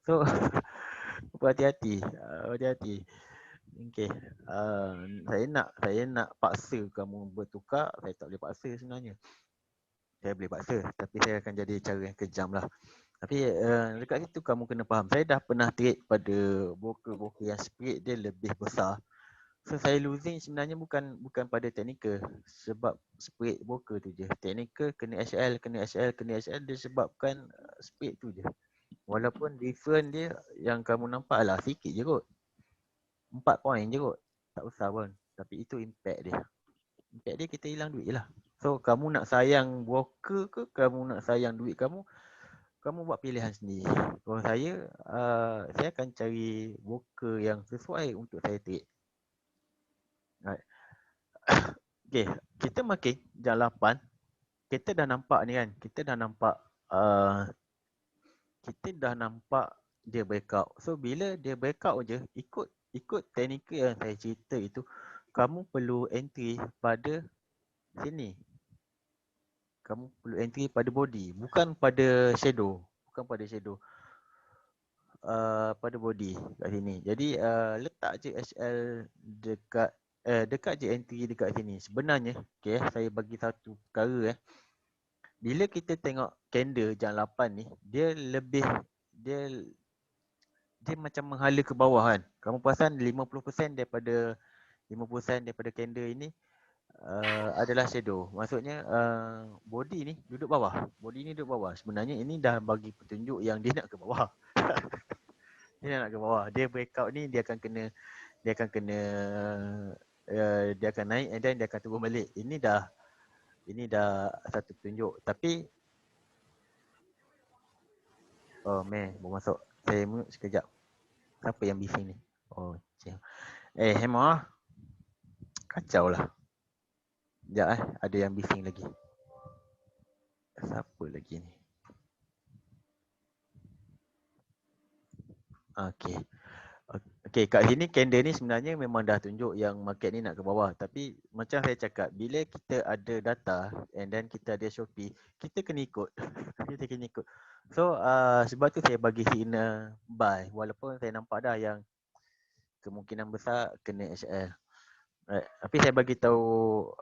So berhati-hati, hati-hati. Okey. Saya nak paksa kamu bertukar, saya tak boleh paksa sebenarnya. Saya boleh paksa, tapi saya akan jadi cara yang kejam lah. Tapi dekat situ kamu kena faham. Saya dah pernah trade pada broker-broker yang spread dia lebih besar. So saya losing sebenarnya bukan pada teknikal, sebab spread broker tu je. Teknikal kena SL disebabkan spread tu je. Walaupun different dia yang kamu nampak lah sikit je kot. 4 point je kot. Tak besar pun. Tapi itu impact dia. Impact dia kita hilang duit je lah. So kamu nak sayang broker ke kamu nak sayang duit kamu, kamu buat pilihan sendiri. Kalau saya akan cari broker yang sesuai untuk saya trade. Right. Okay, kita makin jam 8. Kita dah nampak ni kan. Kita dah nampak dia breakout. So bila dia breakout je, ikut teknikal yang saya cerita itu, kamu perlu entry pada sini. Kamu perlu entry pada body, bukan pada shadow. Pada body kat sini. Jadi letak je SL dekat je entry dekat sini. Sebenarnya, okay, saya bagi satu perkara bila kita tengok candle jam 8 ni, dia macam menghala ke bawah kan. Kamu perasan 50% daripada candle ini adalah shadow. Maksudnya body ni duduk bawah. Sebenarnya ini dah bagi petunjuk yang dia nak ke bawah. Dia nak ke bawah. Dia breakout ni dia akan kena dia akan kena dia akan naik and then dia akan turun balik. Ini dah satu petunjuk. Tapi oh meh baru masuk. Saya mute sekejap. Siapa yang bising ni? Oh, cik. Hema. Kacau lah. Sekejap ada yang bising lagi. Siapa lagi ni? Okay. Okay, kat sini candle ni sebenarnya memang dah tunjuk yang market ni nak ke bawah. Tapi macam saya cakap, bila kita ada data and then kita ada Shopee, kita kena ikut. Kita kena ikut. So, sebab tu saya bagi signal buy. Walaupun saya nampak dah yang kemungkinan besar kena HL. Right. Tapi saya bagi tahu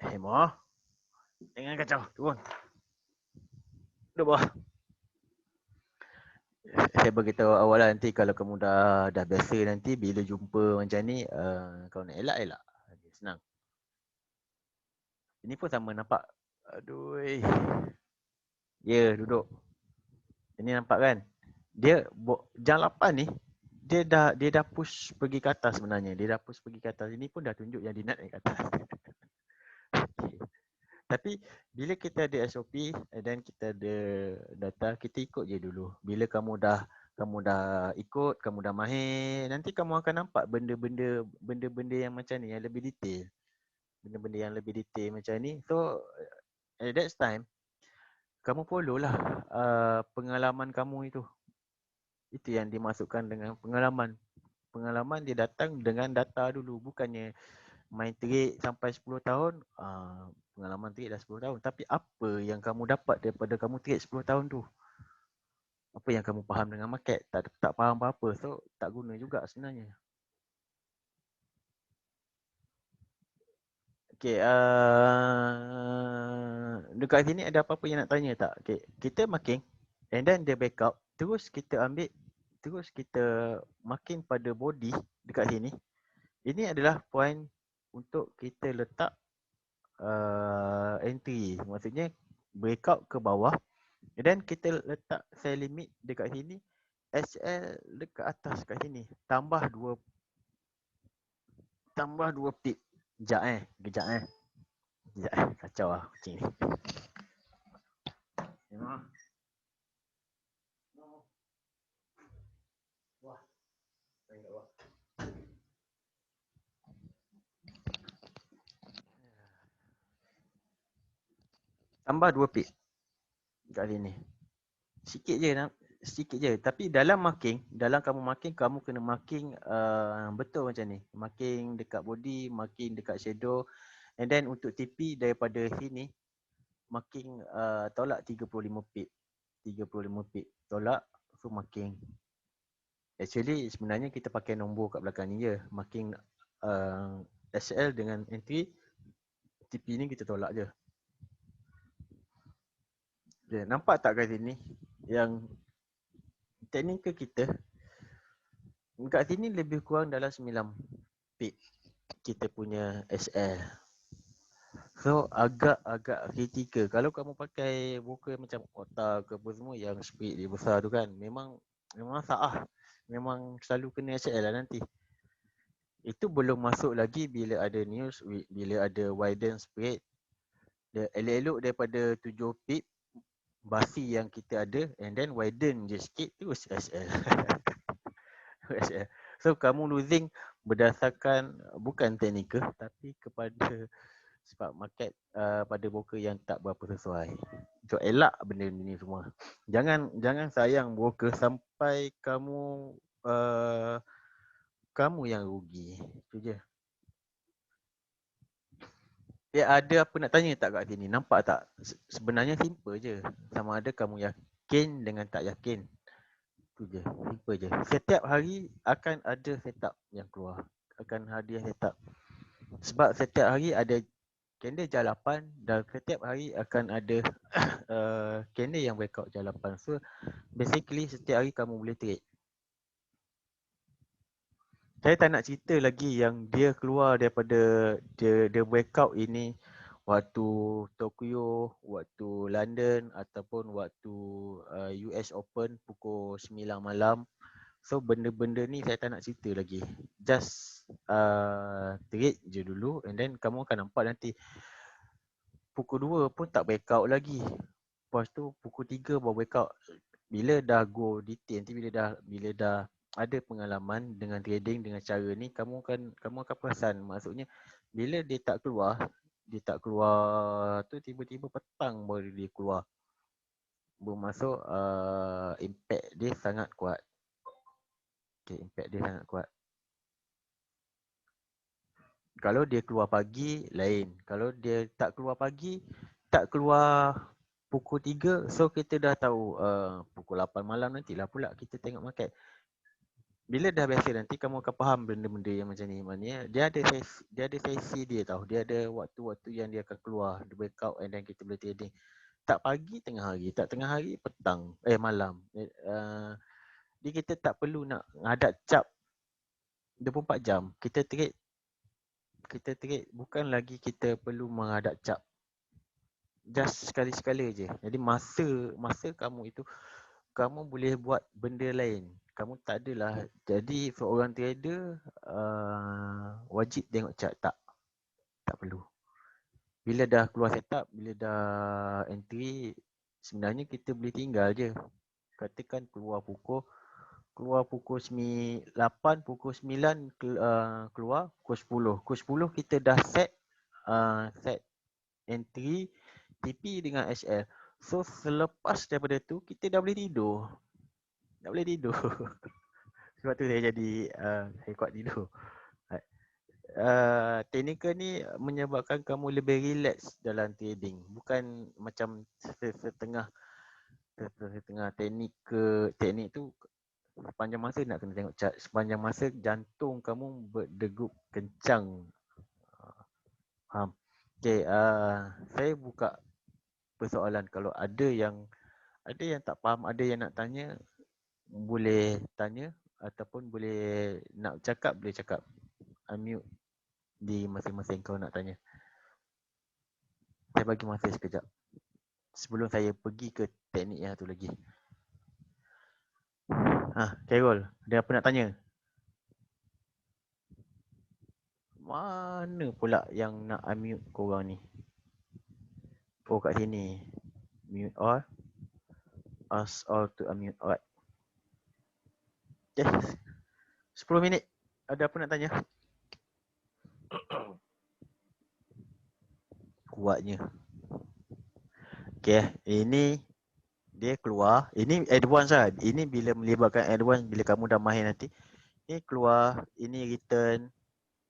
Hemah, jangan kacau, turun. Duduk bawah. Saya beritahu awal lah, nanti kalau kamu dah biasa nanti bila jumpa macam ni kau nak elak. Senang. Ini pun sama nampak. Aduh. Ya, duduk. Ini nampak kan? Dia jam 8 ni dia dah push pergi ke atas sebenarnya. Dia dah push pergi ke atas. Ini pun dah tunjuk yang dia nak naik ke atas. Okay. Tapi bila kita ada SOP dan kita ada data, kita ikut je dulu. Bila kamu dah ikut, kamu dah mahir, nanti kamu akan nampak benda-benda yang macam ni yang lebih detail. Benda-benda yang lebih detail macam ni. So at that time kamu follow lah pengalaman kamu itu. Itu yang dimasukkan dengan pengalaman. Pengalaman dia datang dengan data dulu, bukannya main trade sampai 10 tahun, pengalaman trade dah 10 tahun. Tapi apa yang kamu dapat daripada kamu trade 10 tahun tu? Apa yang kamu faham dengan market? Tak faham apa-apa. So, tak guna juga sebenarnya. Okay, dekat sini ada apa-apa yang nak tanya tak? Okay, kita marking and then dia backup. Terus kita ambil, terus kita marking pada body dekat sini. Ini adalah point untuk kita letak entry. Maksudnya breakout ke bawah dan kita letak sell limit dekat sini, SL dekat atas kat sini, tambah 2 pip. Kejap kacau lah kucing ni. Wah. Tambah 2 pip kat sini. Sikit je. Tapi dalam marking, dalam kamu marking, kamu kena marking betul macam ni. Marking dekat body, marking dekat shadow. And then untuk TP daripada sini, marking tolak 35 pip. 35 pip tolak, so marking. Actually sebenarnya kita pakai nombor kat belakang ni je. Marking SL dengan entry, TP ni kita tolak je. Okay, nampak tak kat sini yang teknikal kita kat sini lebih kurang dalam 9 pip kita punya SL. So agak kritikal. Kalau kamu pakai broker macam Ota ke apa semua yang speed dia besar tu kan, memang salah. Memang selalu kena SL lah nanti. Itu belum masuk lagi bila ada news, bila ada widen spread. Elok-elok daripada 7 pip basi yang kita ada and then widen je sikit terus SL. So kamu losing berdasarkan bukan teknikal tapi kepada sebab market pada broker yang tak berapa sesuai. So elak benda ni semua. Jangan sayang broker sampai kamu yang rugi. Itu je. Ada apa nak tanya tak kat sini? Nampak tak? Sebenarnya simple je. Sama ada kamu yakin dengan tak yakin. Itu je. Simple je. Setiap hari akan ada setup yang keluar. Akan hadiah setup. Sebab setiap hari ada candle jalapan dan setiap hari akan ada candle yang breakout jalapan. So basically setiap hari kamu boleh trade. Saya tak nak cerita lagi yang dia keluar daripada dia breakout ini waktu Tokyo, waktu London ataupun waktu US Open pukul 9 malam. So benda-benda ni saya tak nak cerita lagi. Just trade je dulu and then kamu akan nampak nanti pukul 2 pun tak break out lagi. Lepas tu pukul 3 baru break out. Bila dah go detail nanti bila dah ada pengalaman dengan trading dengan cara ni, kamu akan perasan. Maksudnya bila dia tak keluar tu tiba-tiba petang baru dia keluar. Bermaksud impact dia sangat kuat. Okay, impact dia sangat kuat. Kalau dia keluar pagi, lain. Kalau dia tak keluar pagi, tak keluar pukul 3, so kita dah tahu pukul 8 malam nantilah pula kita tengok market. Bila dah biasa nanti kamu akan faham benda-benda yang macam ni. Maknanya dia ada sesi dia tau. Dia ada waktu-waktu yang dia akan keluar, dia breakout and then kita boleh trading. Tak pagi, tengah hari. Tak tengah hari, petang. Malam. Jadi kita tak perlu nak ngadap cap 24 jam. Kita trade bukan lagi kita perlu menghadap cap. Just sekali-sekala je. Jadi masa kamu itu, kamu boleh buat benda lain. Kamu tak adalah, jadi seorang trader wajib tengok chart, tak perlu. Bila dah keluar setup, bila dah entry, sebenarnya kita boleh tinggal je. Katakan keluar pukul 8, pukul 9 keluar, pukul 10. Pukul 10 kita dah set entry, TP dengan HL. So selepas daripada tu kita dah boleh tidur. Sebab tu saya jadi saya kuat tidur. Technical ni menyebabkan kamu lebih relax dalam trading. Bukan macam setengah teknik tu sepanjang masa nak kena tengok chart. Sepanjang masa jantung kamu berdegup kencang. Faham? Okay, saya buka persoalan. Kalau ada yang tak faham, ada yang nak tanya, boleh tanya ataupun boleh nak cakap, boleh cakap. Unmute di masing-masing kau nak tanya. Saya bagi masa sekejap sebelum saya pergi ke teknik yang satu lagi. Carol, ada apa nak tanya? Mana pula yang nak unmute korang ni? Oh, kat sini. Mute all. Ask all to unmute. Alright. Yes. 10 minit. Ada apa nak tanya? Kuatnya. Okay, ini dia keluar. Ini advance lah. Ini bila melibatkan advance, bila kamu dah mahir nanti. Ini keluar, ini return.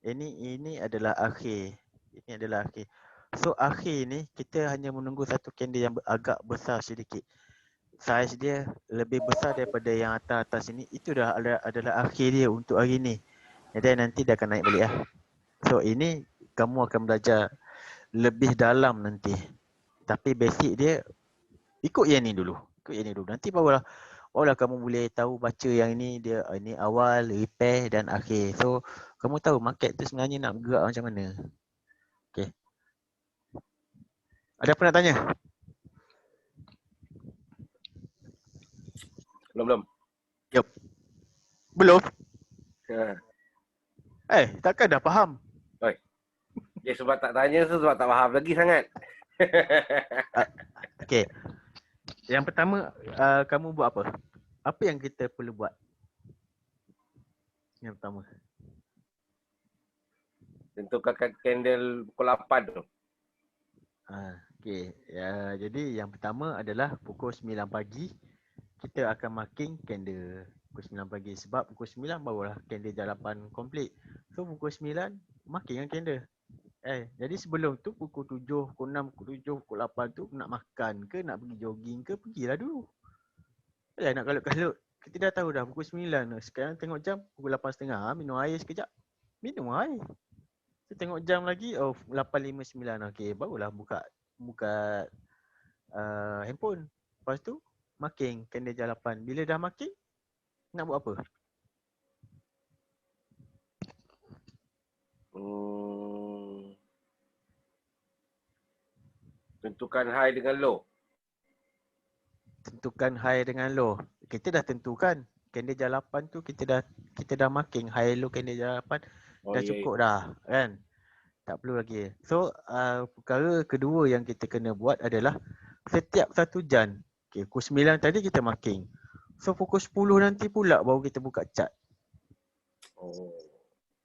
Ini adalah akhir. Ini adalah akhir. So akhir ni kita hanya menunggu satu candle yang agak besar sedikit. Saiz dia lebih besar daripada yang atas-atas ini. Itu dah adalah akhir dia untuk hari ni. Dan nanti dia akan naik balik lah. So ini kamu akan belajar lebih dalam nanti. Tapi basic dia ikut yang ni dulu. Nanti barulah kamu boleh tahu baca yang ini dia ini awal, repair dan akhir. So kamu tahu market tu sebenarnya nak gerak macam mana. Okay. Ada apa nak tanya? Belum. Yup. Belum? Ha. Takkan dah faham? Dia sebab tak tanya, sebab tak faham lagi sangat. Okay. Yang pertama, kamu buat apa? Apa yang kita perlu buat? Yang pertama. Tentukan candle pukul 8 tu. Okay. Jadi yang pertama adalah pukul 9 pagi. Kita akan marking candle pukul 9 pagi. Sebab pukul 9 barulah candle jalapan complete. So pukul 9, marking kan candle. Jadi sebelum tu pukul 7, pukul 6, pukul 7, pukul 8 tu nak makan ke, nak pergi jogging ke, pergilah dulu. Nak kalut-kalut. Kita dah tahu dah pukul 9. Sekarang tengok jam pukul 8.30. Minum air sekejap. Minum air. Kita tengok jam lagi, 8.59. Okay, barulah buka handphone. Lepas tu, marking candle jalapan. Bila dah marking, nak buat apa? Tentukan high dengan low. Tentukan high dengan low. Kita dah tentukan. candle jalapan tu kita dah marking high low candle jalapan dah cukup dah kan. Tak perlu lagi. So perkara kedua yang kita kena buat adalah setiap 1 jam. Okay, pukul 9 tadi kita marking. So pukul 10 nanti pula baru kita buka chart.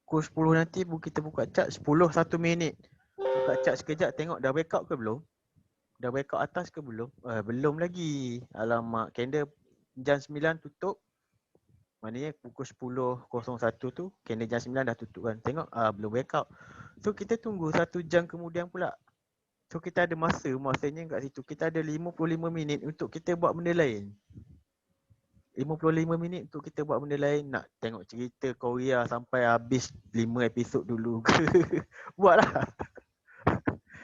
Pukul 10 nanti kita buka chart 10 1 minit. Buka chart sekejap tengok dah breakout ke belum? Dah breakout atas ke belum? Belum lagi. Alamak, candle jam 9 tutup. Maknanya pukul 10.01 tu candle jam 9 dah tutup kan. Tengok belum breakout. So kita tunggu 1 jam kemudian pula. So kita ada masanya kat situ. Kita ada 55 minit untuk kita buat benda lain. 55 minit untuk kita buat benda lain. Nak tengok cerita Korea sampai habis 5 episod dulu ke? Buatlah.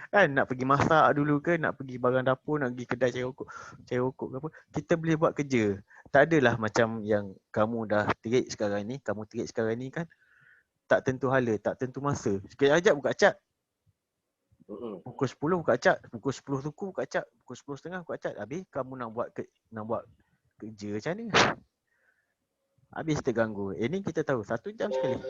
Kan nak pergi masak dulu ke, nak pergi barang dapur, nak pergi kedai cari rokok ke apa. Kita boleh buat kerja. Tak adalah macam yang kamu dah trade sekarang ni kan. Tak tentu hala, tak tentu masa. Sekejap buka chart. Pukul 10 buka chart, pukul 10 suku buka chart, pukul 10.30 buka chart. Habis kamu nak buat kerja macam mana? Habis terganggu. Ini kita tahu 1 jam sekali.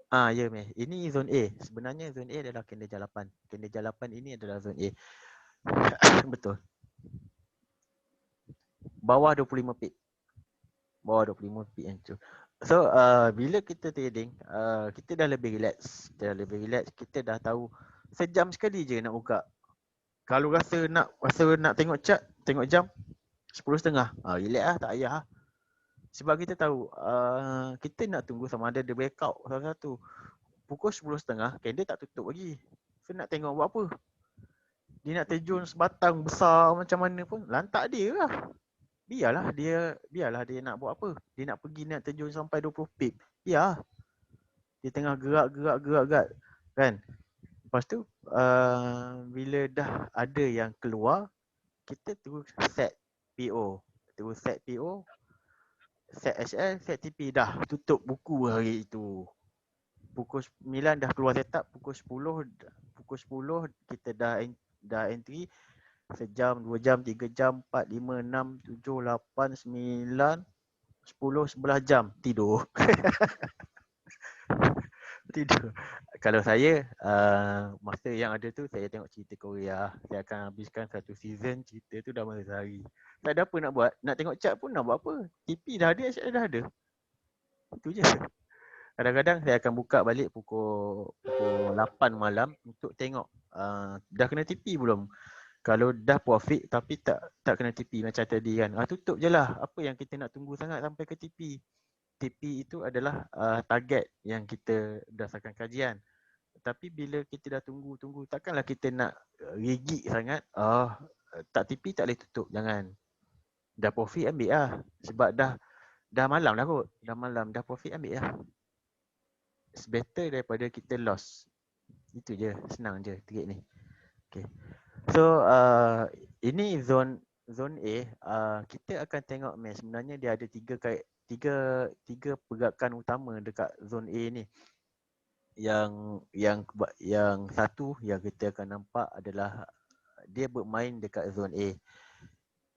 Ya meh. Ini zone A. Sebenarnya zone A adalah candle jalapan. Candle jalapan ini adalah zone A. Betul. Bawah 25 pip. Bawah 25 pip yang tu. So bila kita trading, kita dah lebih relax. Kita dah tahu sejam sekali je nak buka. Kalau rasa nak tengok chart, tengok jam 10.30. Relax lah, tak payah lah. Sebab kita tahu kita nak tunggu sama ada dia breakout satu-satu. Pukul 10.30 candle tak tutup lagi. So nak tengok buat apa? Dia nak terjun sebatang besar macam mana pun, lantak dia lah. Biarlah dia nak buat apa. Dia nak pergi nak terjun sampai 20 pip. Biar. Dia tengah gerak kan. Lepas tu bila dah ada yang keluar, kita terus set PO. Set HL, set TP, dah tutup buku hari itu. Pukul 9 dah keluar setup, pukul 10 kita dah entry. Sejam, 2 jam, 3 jam, 4, 5, 6, 7, 8, 9, 10, 11 jam tidur. Tidur. Kalau saya masa yang ada tu saya tengok cerita Korea. Saya akan habiskan satu season cerita tu dalam sehari. Tak ada apa nak buat. Nak tengok chart pun nak buat apa? TP dah ada, HL dah ada. Itu je. Kadang-kadang saya akan buka balik pukul 8 malam untuk tengok dah kena TP belum. Kalau dah profit tapi tak kena TP macam tadi kan. Tutup je lah. Apa yang kita nak tunggu sangat sampai ke TP. TP itu adalah target yang kita berdasarkan kajian. Tapi bila kita dah tunggu, takkanlah kita nak rigid sangat. Tak TP tak boleh tutup, jangan. Dah profit ambil lah. Sebab dah malam dah kot. Dah profit ambil lah. It's better daripada kita loss. Itu je, senang je trade ni. Okay. So ini zone A. Kita akan tengok sebenarnya dia ada tiga pergerakan utama dekat zone A ni. Yang satu yang kita akan nampak adalah dia bermain dekat zone A.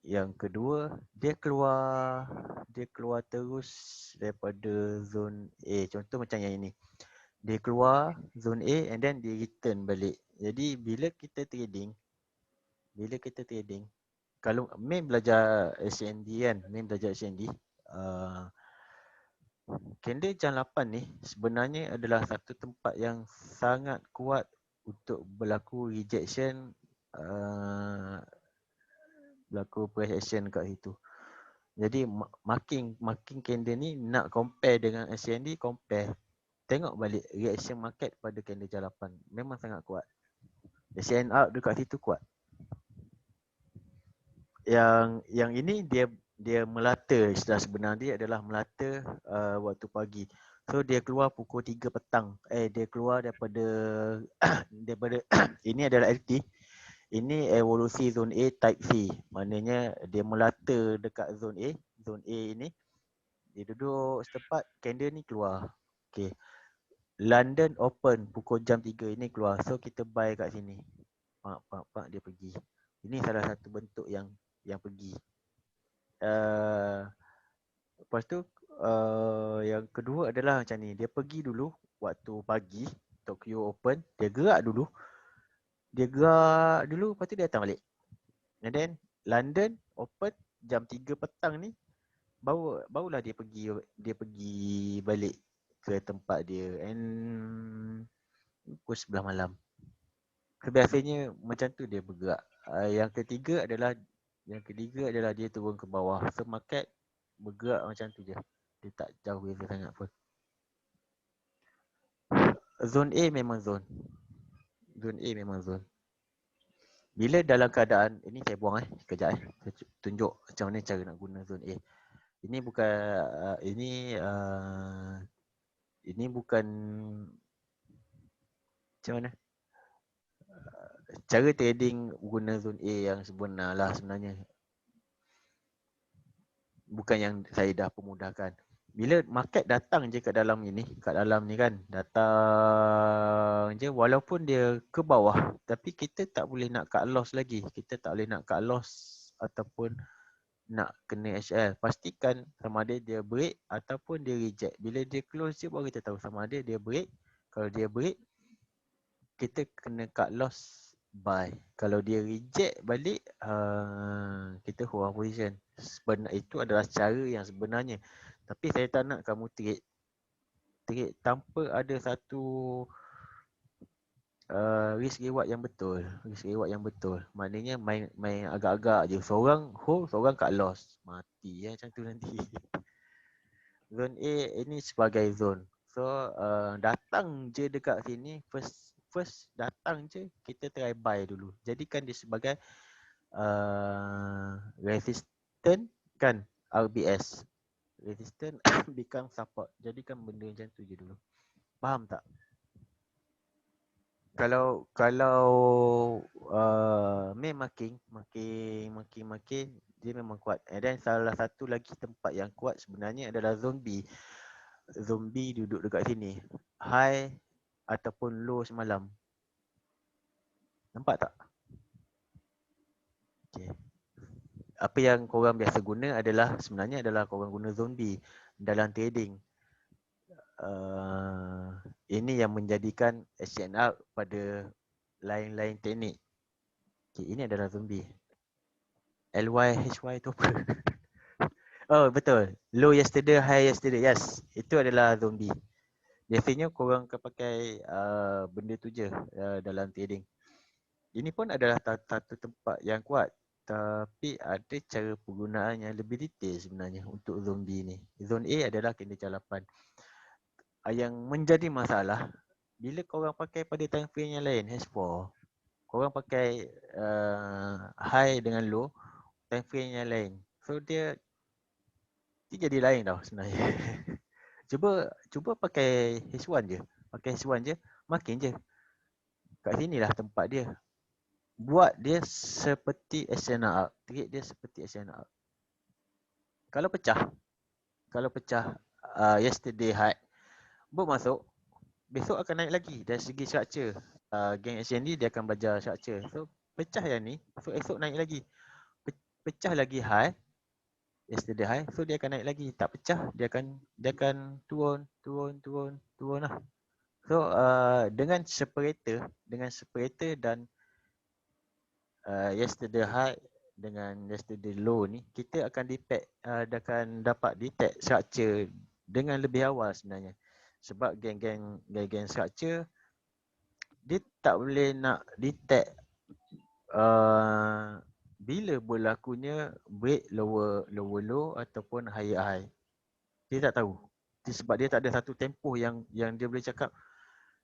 Yang kedua, dia keluar terus daripada zone A. Contoh macam yang ini. Dia keluar zone A and then dia return balik. Jadi bila kita trading, kalau main belajar SND kan, candle jam 8 ni sebenarnya adalah satu tempat yang sangat kuat untuk berlaku rejection, berlaku price action kat situ. Jadi marking candle ni nak compare dengan SND, tengok balik reaction market pada candle jam 8 memang sangat kuat. SN out dekat situ kuat. Yang ini dia melata, istilah sebenar dia adalah melata waktu pagi. So dia keluar pukul 3 petang. Dia keluar daripada ini adalah LT. Ini evolusi zone A type C. Maknanya dia melata dekat zone A ini. Dia duduk setempat, candle ni keluar. Okay. London open pukul jam 3 ini keluar. So kita buy kat sini. Pak dia pergi. Ini salah satu bentuk yang pergi. Lepas tu yang kedua adalah macam ni. Dia pergi dulu waktu pagi, Tokyo Open. Dia gerak dulu. Lepas tu dia datang balik. And then London Open jam 3 petang ni barulah dia pergi balik ke tempat dia. And pukul 11 malam. So, biasanya macam tu dia bergerak. Yang ketiga adalah dia turun ke bawah. So market bergerak macam tu je. Dia tak jauh beza sangat pun. Zone A memang zone. Bila dalam keadaan, ini saya buang sekejap saya tunjuk macam mana cara nak guna zone A. Ini bukan macam mana? Cara trading guna zone A yang sebenar lah sebenarnya. Bukan yang saya dah pemudahkan. Bila market datang je kat dalam ni kan, datang je walaupun dia ke bawah, tapi kita tak boleh nak cut loss lagi. Kita tak boleh nak cut loss ataupun nak kena HL. Pastikan sama ada dia break ataupun dia reject. Bila dia close je baru kita tahu sama ada dia break. Kalau dia break, kita kena cut loss buy. Kalau dia reject balik, kita hold position. Itu adalah cara yang sebenarnya. Tapi saya tak nak kamu trade tanpa ada satu risk reward yang betul. Maknanya main agak-agak je. Seorang hold, seorang cut loss. Mati macam tu nanti. Zone A ini sebagai zone. So datang je dekat sini, first datang je kita try buy dulu. Jadikan dia sebagai resistant kan, RBS. Resistant become support. Jadikan benda macam tu je dulu. Faham tak? Kalau makin dia memang kuat. And then salah satu lagi tempat yang kuat sebenarnya adalah zombie. Zombie duduk dekat sini. High ataupun low semalam. Nampak tak? Okay. Apa yang korang biasa guna sebenarnya adalah korang guna zombie dalam trading. Ini yang menjadikan SNR pada lain-lain teknik. Okay, ini adalah zombie. LYHY tu apa? Oh betul. Low yesterday, high yesterday. Yes, itu adalah zombie. Biasanya korang akan pakai benda tu je dalam trading. Ini pun adalah satu tempat yang kuat. Tapi ada cara penggunaan yang lebih detail sebenarnya untuk zombie ni. Zone A adalah kinerja 8. Yang menjadi masalah, bila korang pakai pada time frame yang lain, H4, korang pakai high dengan low, time frame yang lain. So dia jadi lain tau sebenarnya. Cuba pakai H1 je. Pakai H1 je, makin je. Kat sinilah tempat dia. Buat dia seperti SNR. Treat dia seperti SNR. Kalau pecah yesterday high, masuk, besok akan naik lagi dari segi structure. Geng SND dia akan belajar structure. So pecah yang ni, so esok naik lagi. Pecah lagi high, yesterday high, so dia akan naik lagi. Tak pecah, dia akan turun lah. So dengan separator dan yesterday high dengan yesterday low ni, kita akan dapat detect structure dengan lebih awal sebenarnya. Sebab geng-geng structure dia tak boleh nak detect bila berlakunya break lower low ataupun higher high. Dia tak tahu. Sebab dia tak ada satu tempoh yang dia boleh cakap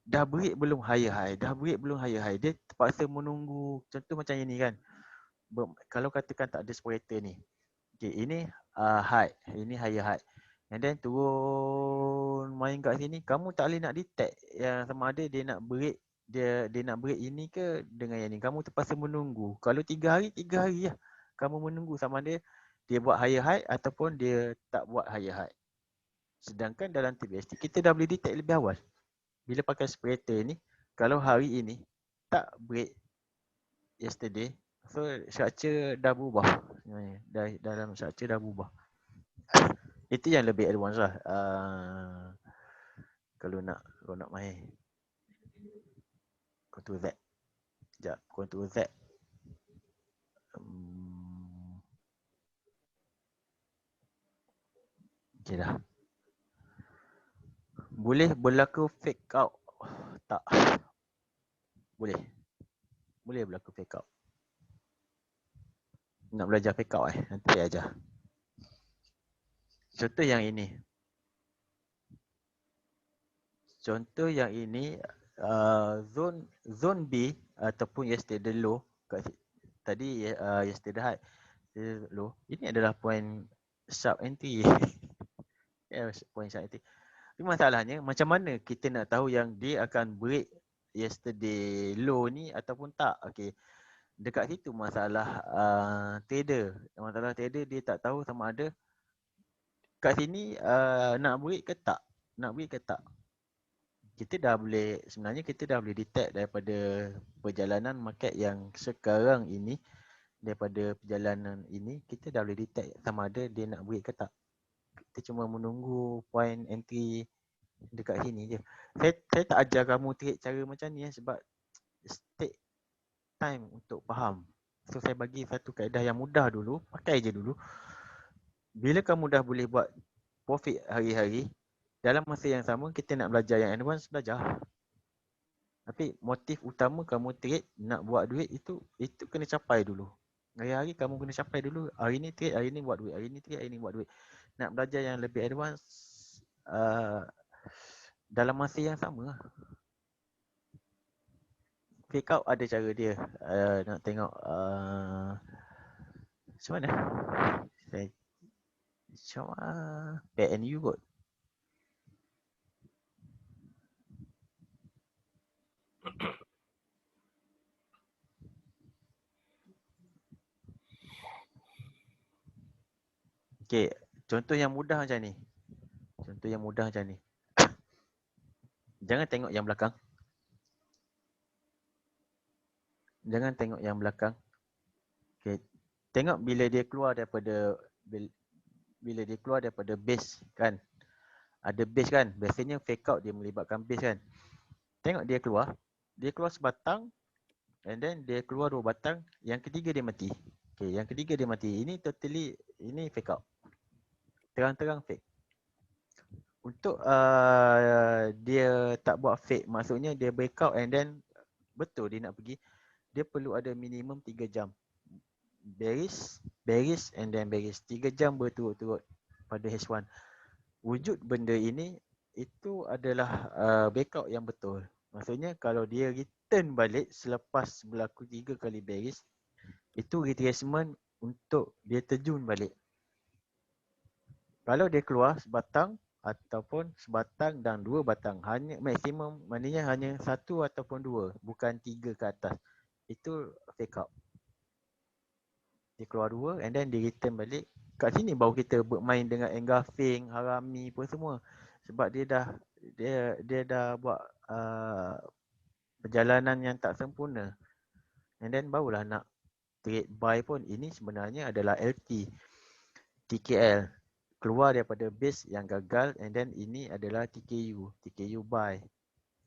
dah break belum higher high, Dia terpaksa menunggu. Contoh macam ini kan. Kalau katakan tak ada separator ni. Okay, ini high, ini higher high. And then turun main kat sini, kamu tak boleh nak detect yang sama ada dia nak break ini ke dengan yang ni. Kamu terpaksa menunggu. Kalau 3 hari lah. Kamu menunggu sama ada dia buat higher high ataupun dia tak buat higher high. Sedangkan dalam TBST kita dah boleh detect lebih awal. Bila pakai separator ni, kalau hari ini tak break yesterday, so structure dah berubah sebenarnya. Dalam structure dah berubah. Itu yang lebih advance lah. Kalau nak main Ctrl Z. Sekejap, Ctrl Z. Okay dah. Boleh berlaku fake out? Tak. Boleh. Boleh berlaku fake out. Nak belajar fake out nanti saya ajar. Contoh yang ini. Contoh yang ini, zone B ataupun yesterday low tadi yesterday high, yesterday low. Ini adalah point sharp entry. Point sharp entry. Tapi masalahnya macam mana kita nak tahu yang dia akan break yesterday low ni ataupun tak? Okey. Dekat situ masalah trader. Masalah trader dia tak tahu sama ada kat sini nak break ke tak? Nak break ke tak? Sebenarnya kita dah boleh detect daripada perjalanan market yang sekarang ini, daripada perjalanan ini kita dah boleh detect sama ada dia nak break ke tak. Kita cuma menunggu point entry dekat sini je. Saya tak ajar kamu trade cara macam ni sebab take time untuk faham. So saya bagi satu kaedah yang mudah dulu, pakai je dulu. Bila kamu dah boleh buat profit hari-hari, dalam masa yang sama kita nak belajar yang advance, belajar. Tapi motif utama kamu trade nak buat duit itu kena capai dulu. Hari-hari kamu kena capai dulu. Hari ni trade, hari ni buat duit. Hari ni trade, hari ni buat duit. Nak belajar yang lebih advance dalam masa yang sama lah. Fake out ada cara dia. Nak tengok macam mana? Macam PNU kot. Okay, contoh yang mudah macam ni. Contoh yang mudah macam ni. Jangan tengok yang belakang. Jangan tengok yang belakang. Okay. Tengok bila dia keluar daripada base kan. Ada base kan. Biasanya fake out dia melibatkan base kan. Tengok dia keluar. Dia keluar sebatang. And then dia keluar 2 batang. Yang ketiga dia mati. Okay, yang ketiga dia mati. Ini fake out. Terang-terang fake. Untuk dia tak buat fake, maksudnya dia break out and then betul dia nak pergi, dia perlu ada minimum 3 jam. Bearish and then bearish. 3 jam berturut-turut pada H1. Wujud benda ini itu adalah breakout yang betul. Maksudnya kalau dia return balik selepas berlaku 3 kali bearish, itu retracement untuk dia terjun balik. Kalau dia keluar sebatang ataupun sebatang dan 2 batang, hanya maksimum, maknanya hanya 1 ataupun 2, bukan 3 ke atas. Itu fake out. Dia keluar 2 and then dia return balik. Kat sini baru kita bermain dengan engulfing, harami pun semua. Sebab dia dah buat perjalanan yang tak sempurna. And then barulah nak trade buy pun. Ini sebenarnya adalah LT, TKL. Keluar daripada base yang gagal and then ini adalah TKU buy.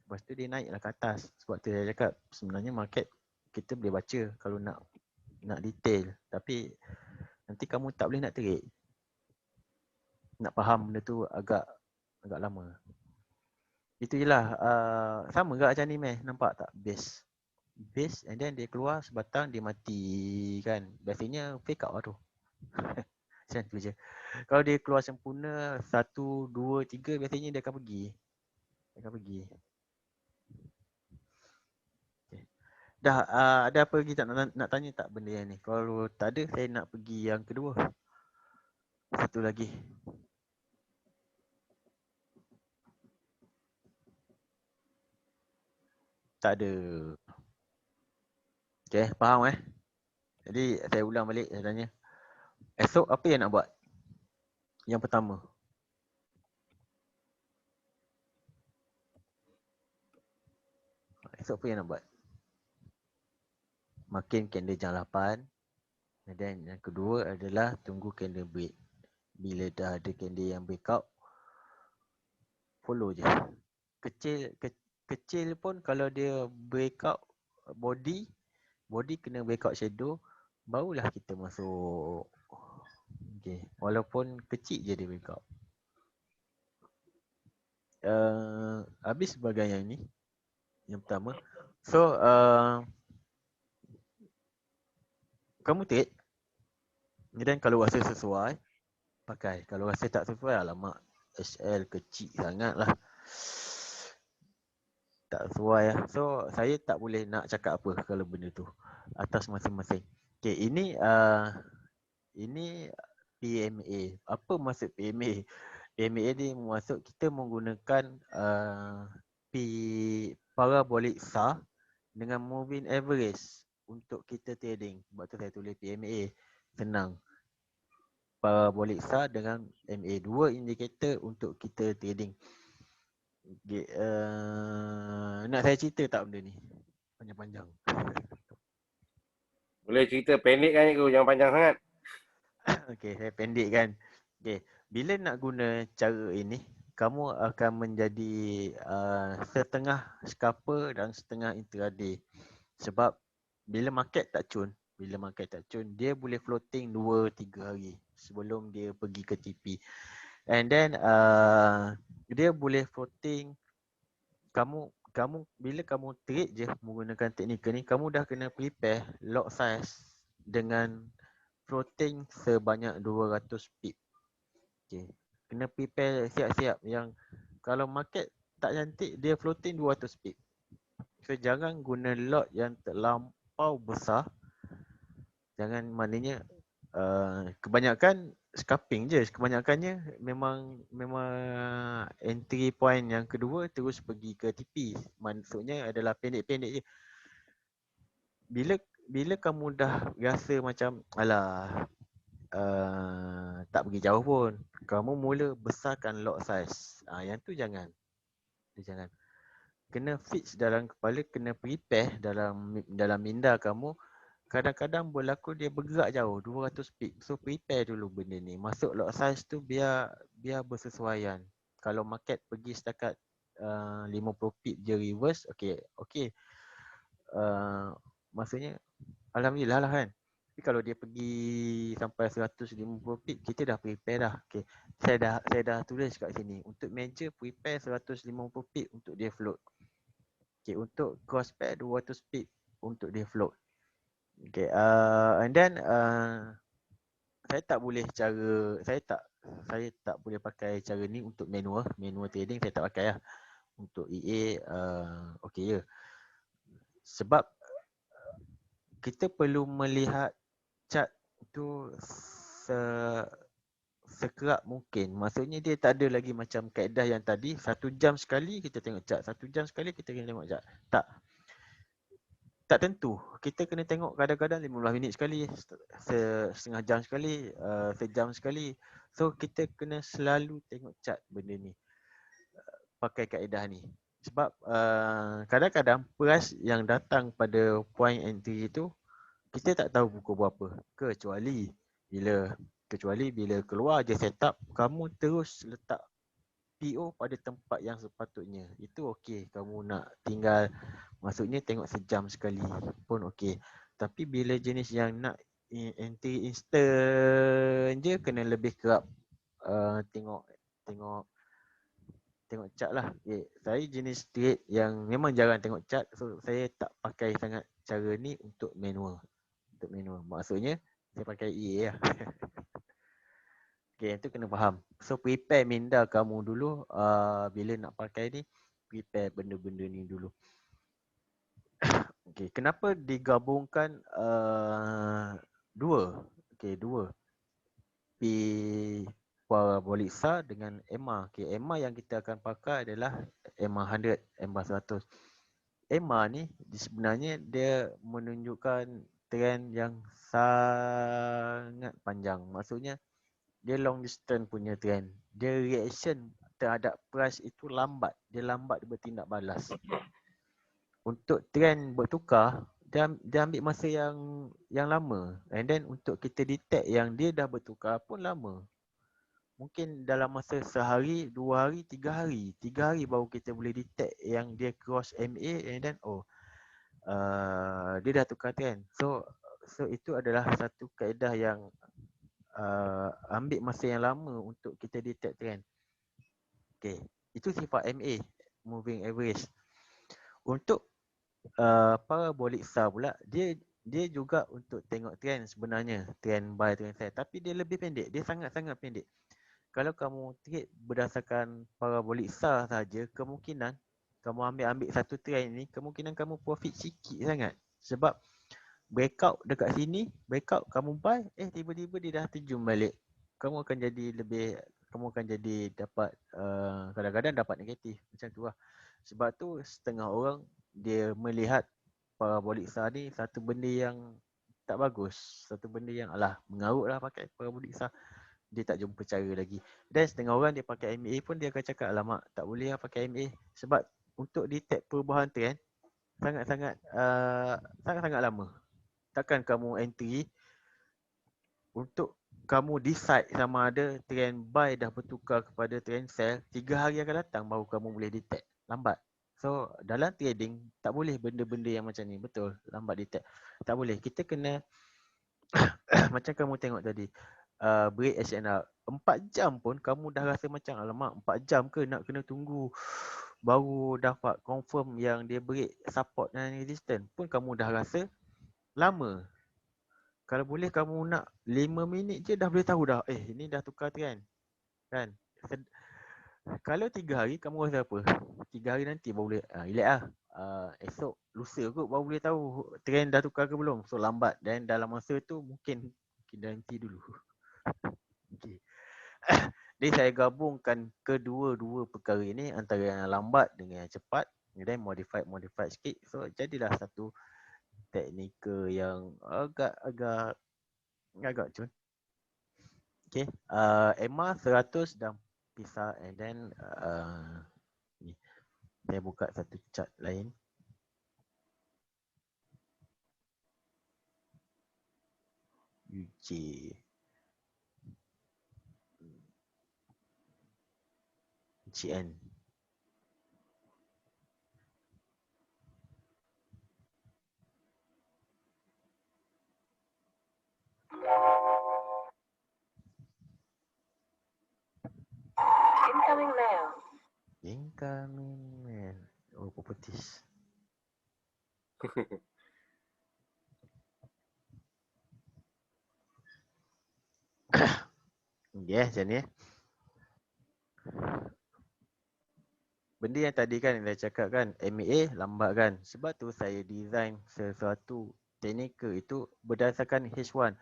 Lepas tu dia naiklah ke atas. Sebab tu saya cakap sebenarnya market kita boleh baca kalau nak detail. Tapi nanti kamu tak boleh nak trade. Nak faham benda tu agak lama. Itu je lah. Sama ke macam ni meh. Nampak tak? Base and then dia keluar sebatang dia mati kan. Biasanya fake out lah tu. Macam tu je. Kalau dia keluar sempurna 1, 2, 3 biasanya dia akan pergi. Okay. Dah ada apa lagi tak nak tanya tak benda yang ni? Kalau tak ada saya nak pergi yang kedua. Satu lagi. Tak ada. Okay, faham Jadi saya ulang balik, saya tanya. Esok apa yang nak buat? Yang pertama. Esok apa yang nak buat? Makin candle jam 8. And then yang kedua adalah tunggu candle break. Bila dah ada candle yang breakout, follow je. Kecil pun kalau dia breakout body kena breakout shadow, barulah kita masuk. Okay. Walaupun kecil je dia breakout. Habis sebagai yang ni, yang pertama. So kamu trade, dan kalau rasa sesuai pakai, kalau rasa tak sesuai, alamak SL kecil sangat lah, tak sesuai lah. So saya tak boleh nak cakap apa kalau benda tu, atas masing-masing. Okay, ini PMA. Apa maksud PMA? PMA ni maksud kita menggunakan parabolic SAR dengan moving average untuk kita trading. Sebab tu saya tulis PMA. Senang. Parabolic SAR dengan MA. Dua indikator untuk kita trading. Okay, nak saya cerita tak benda ni? Panjang-panjang. Boleh cerita pendek kan Cikgu, jangan panjang sangat. Okay, saya pendek kan. Okay, bila nak guna cara ini, kamu akan menjadi setengah scalper dan setengah intraday. Sebab bila market tak cun, dia boleh floating 2-3 hari sebelum dia pergi ke TP. And then dia boleh floating, kamu bila kamu trade je menggunakan teknikal ni, kamu dah kena prepare lot size dengan floating sebanyak 200 pip. Okay. Kena prepare siap-siap yang kalau market tak cantik, dia floating 200 pip. So jangan guna lot yang terlampau besar. Jangan, maknanya kebanyakan scalping je. Kebanyakannya memang entry point yang kedua terus pergi ke TP. Maksudnya adalah pendek-pendek je. Bila kamu dah rasa macam alah tak pergi jauh pun, kamu mula besarkan lot size. Yang tu jangan. Kena fix dalam kepala, kena prepare dalam minda kamu. Kadang-kadang berlaku dia bergerak jauh 200 pip. So prepare dulu benda ni. Masuk lot size tu biar bersesuaian. Kalau market pergi setakat 50 pip je reverse, okey. Maksudnya alhamdulillah lah kan. Tapi kalau dia pergi sampai 150 pip, kita dah prepare dah. Okey. Saya dah tulis kat sini. Untuk major prepare 150 pip untuk dia float. Okey, untuk cross pair 200 pip untuk dia float. Okay, and then saya tak boleh pakai cara ni untuk manual trading. Saya tak pakai lah. Untuk EA okey je. Sebab kita perlu melihat chart tu sekerap mungkin. Maksudnya dia tak ada lagi macam kaedah yang tadi 1 jam sekali kita tengok chart, 1 jam sekali kita kena tengok chart. Tak tentu. Kita kena tengok kadang-kadang 15 minit sekali, setengah jam sekali, sejam sekali. So kita kena selalu tengok chart benda ni. Pakai kaedah ni. Sebab kadang-kadang price yang datang pada point entry itu kita tak tahu pukul berapa. Kecuali bila keluar je setup, kamu terus letak PO pada tempat yang sepatutnya. Itu okey. Kamu nak tinggal, maksudnya tengok sejam sekali pun okey. Tapi bila jenis yang nak entry instant je, kena lebih kerap tengok chart lah. Saya jenis trade yang memang jarang tengok chart. So saya tak pakai sangat cara ni untuk manual. Maksudnya saya pakai EA lah. Okay, itu kena faham. So prepare minda kamu dulu bila nak pakai ni, prepare benda-benda ni dulu. Okay, kenapa digabungkan dua? Okay, dua. P parabolic SAR dengan EMA. Okay, EMA yang kita akan pakai adalah EMA 100, EMA 100. EMA ni sebenarnya dia menunjukkan trend yang sangat panjang. Maksudnya dia long distance punya trend. Dia reaction terhadap price itu lambat. Dia lambat bertindak balas. Untuk trend bertukar, dia ambil masa yang lama. And then untuk kita detect yang dia dah bertukar pun lama. mungkin dalam masa sehari, 2 hari, 3 hari. 3 hari baru kita boleh detect yang dia cross MA and then dia dah tukar trend. So itu adalah satu kaedah yang ambil masa yang lama untuk kita detect trend. Okay, itu sifat MA, moving average. Untuk parabolic SAR pula, dia juga untuk tengok trend sebenarnya, trend buy, trend sell, tapi dia lebih pendek, dia sangat-sangat pendek. Kalau kamu trade berdasarkan parabolic SAR saja, kemungkinan kamu ambil satu trend ni, kemungkinan kamu profit sikit sangat. Sebab breakout dekat sini, breakout kamu buy, tiba-tiba dia dah terjun balik. Kamu akan jadi dapat kadang-kadang dapat negatif macam tu lah. Sebab tu setengah orang dia melihat parabolic SAR ni satu benda yang tak bagus, satu benda yang mengarut lah pakai parabolic SAR. Dia tak jumpa cara lagi. Dan setengah orang dia pakai MA pun dia akan cakap, alamak tak boleh lah pakai MA. Sebab untuk detect perubahan trend sangat-sangat lama. Takkan kamu entry untuk kamu decide sama ada trend buy dah bertukar kepada trend sell, 3 hari akan datang baru kamu boleh detect. Lambat. So dalam trading tak boleh benda-benda yang macam ni. Betul, lambat detect. Tak boleh. Kita kena macam kamu tengok tadi, break SNR 4 jam pun kamu dah rasa macam, alamak 4 jam ke nak kena tunggu baru dapat confirm yang dia break support dan resistance pun kamu dah rasa lama. Kalau boleh kamu nak 5 minit je dah boleh tahu dah, ini dah tukar trend kan. Kalau 3 hari kamu rasa apa? 3 hari nanti baru boleh, relax lah. Esok lusa kot baru boleh tahu trend dah tukar ke belum. So lambat, dan dalam masa tu mungkin nanti dulu. Okay. Jadi saya gabungkan kedua-dua perkara ini, antara yang lambat dengan yang cepat, dan modified sikit. So jadilah satu teknikal yang agak cun. Okay, Emma 100 dan pisah, and then ni saya buka satu chart lain. UJ GN. Incoming mail. Incoming mail. Oh, properties. Macam ni. Benda yang tadi kan saya cakap kan, MA lambat kan. Sebab tu saya design sesuatu teknikal itu berdasarkan H1.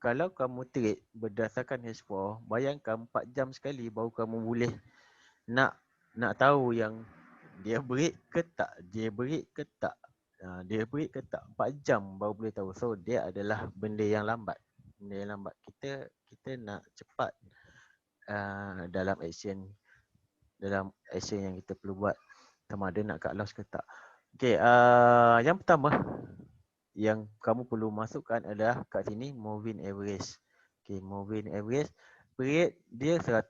Kalau kamu trade berdasarkan H4, bayangkan 4 jam sekali baru kamu boleh nak tahu yang dia break ke tak, dia break ke tak. Dia break ke tak, 4 jam baru boleh tahu. So dia adalah benda yang lambat. Benda yang lambat. Kita nak cepat dalam action yang kita perlu buat, sama ada nak cut loss ke tak. Okay, yang pertama yang kamu perlu masukkan adalah kat sini moving average. Okay, moving average, period dia 100.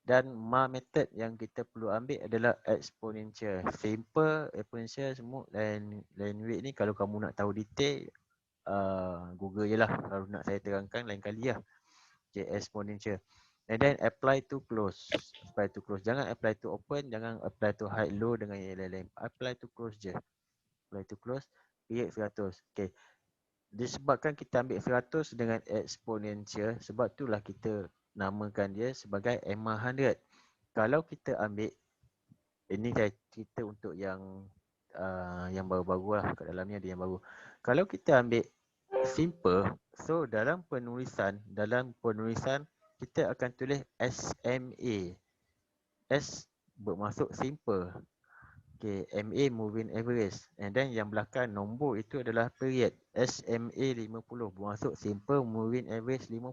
Dan method yang kita perlu ambil adalah exponential. Simple, exponential semua, line rate ni kalau kamu nak tahu detail, Google je lah. Kalau nak saya terangkan lain kali lah. Okay, exponential. And then apply to close. Apply to close. Jangan apply to open, jangan apply to high low dengan yang lain-lain. Apply to close je. Apply to close, period 100. Okay. Disebabkan kita ambil 100 dengan exponential, sebab itulah kita namakan dia sebagai EMA 100. Kalau kita ambil, ini saya cerita untuk yang baru-baru lah, kat dalamnya ada yang baru. Kalau kita ambil simple, so dalam penulisan kita akan tulis SMA. S bermaksud simple. Okay, MA moving average, and then yang belakang nombor itu adalah period. SMA 50 bermaksud simple moving average 50.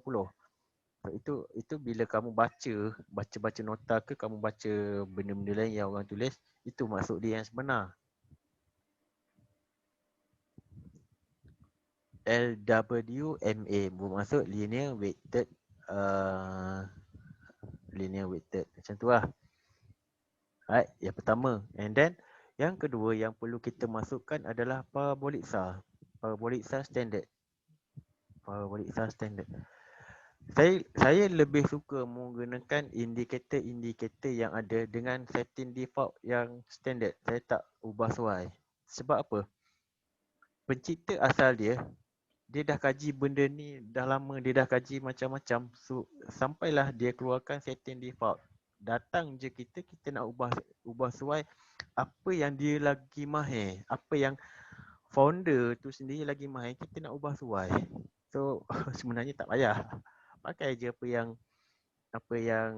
So, itu bila kamu baca nota ke kamu baca benda-benda lain yang orang tulis, itu maksud dia yang sebenar. LWMA bermaksud linear weighted linear weighted. Macam tu lah. Alright, yang pertama. And then yang kedua yang perlu kita masukkan adalah parabolic SAR. Parabolic SAR standard. Parabolic SAR standard. Saya lebih suka menggunakan indikator-indikator yang ada dengan setting default yang standard. Saya tak ubah suai. Sebab apa? Pencipta asal dia dah kaji benda ni dah lama, dia dah kaji macam-macam. So, sampailah dia keluarkan setting default. Datang je kita nak ubah suai apa yang dia lagi mahir, apa yang founder tu sendiri lagi mahir, kita nak ubah suai. So sebenarnya tak payah. Pakai je apa yang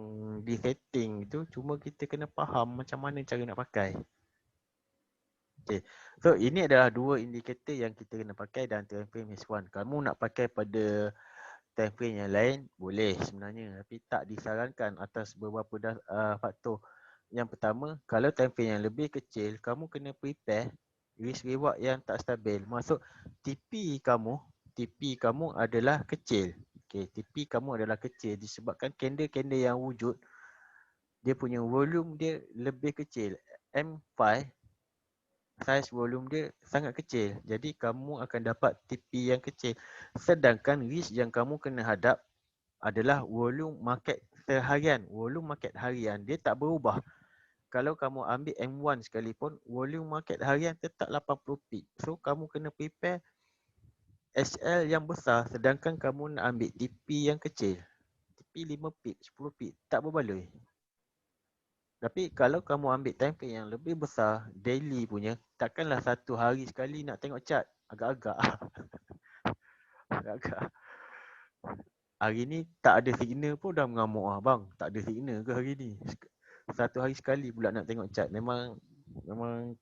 di setting tu, cuma kita kena faham macam mana cara nak pakai. Okay. So ini adalah dua indikator yang kita kena pakai dalam time frame H1. Kamu nak pakai pada time frame yang lain boleh sebenarnya, tapi tak disarankan atas beberapa faktor. Yang pertama, kalau time frame yang lebih kecil, kamu kena prepare risk reward yang tak stabil. Maksud TP kamu adalah kecil. Okay, TP kamu adalah kecil disebabkan candle-candle yang wujud, dia punya volume dia lebih kecil. M5 size volume dia sangat kecil. Jadi kamu akan dapat TP yang kecil. Sedangkan risk yang kamu kena hadap adalah volume market seharian. Volume market harian dia tak berubah. Kalau kamu ambil M1 sekalipun, volume market harian tetap 80 pip. So kamu kena prepare SL yang besar, sedangkan kamu nak ambil TP yang kecil. TP 5 pip, 10 pip, tak berbaloi. Tapi kalau kamu ambil time frame yang lebih besar, daily punya, takkanlah satu hari sekali nak tengok chart. Agak-agak. Agak-agak. Hari ni tak ada signal pun dah mengamuk lah bang. Tak ada signal ke hari ni? Satu hari sekali pula nak tengok chart. Memang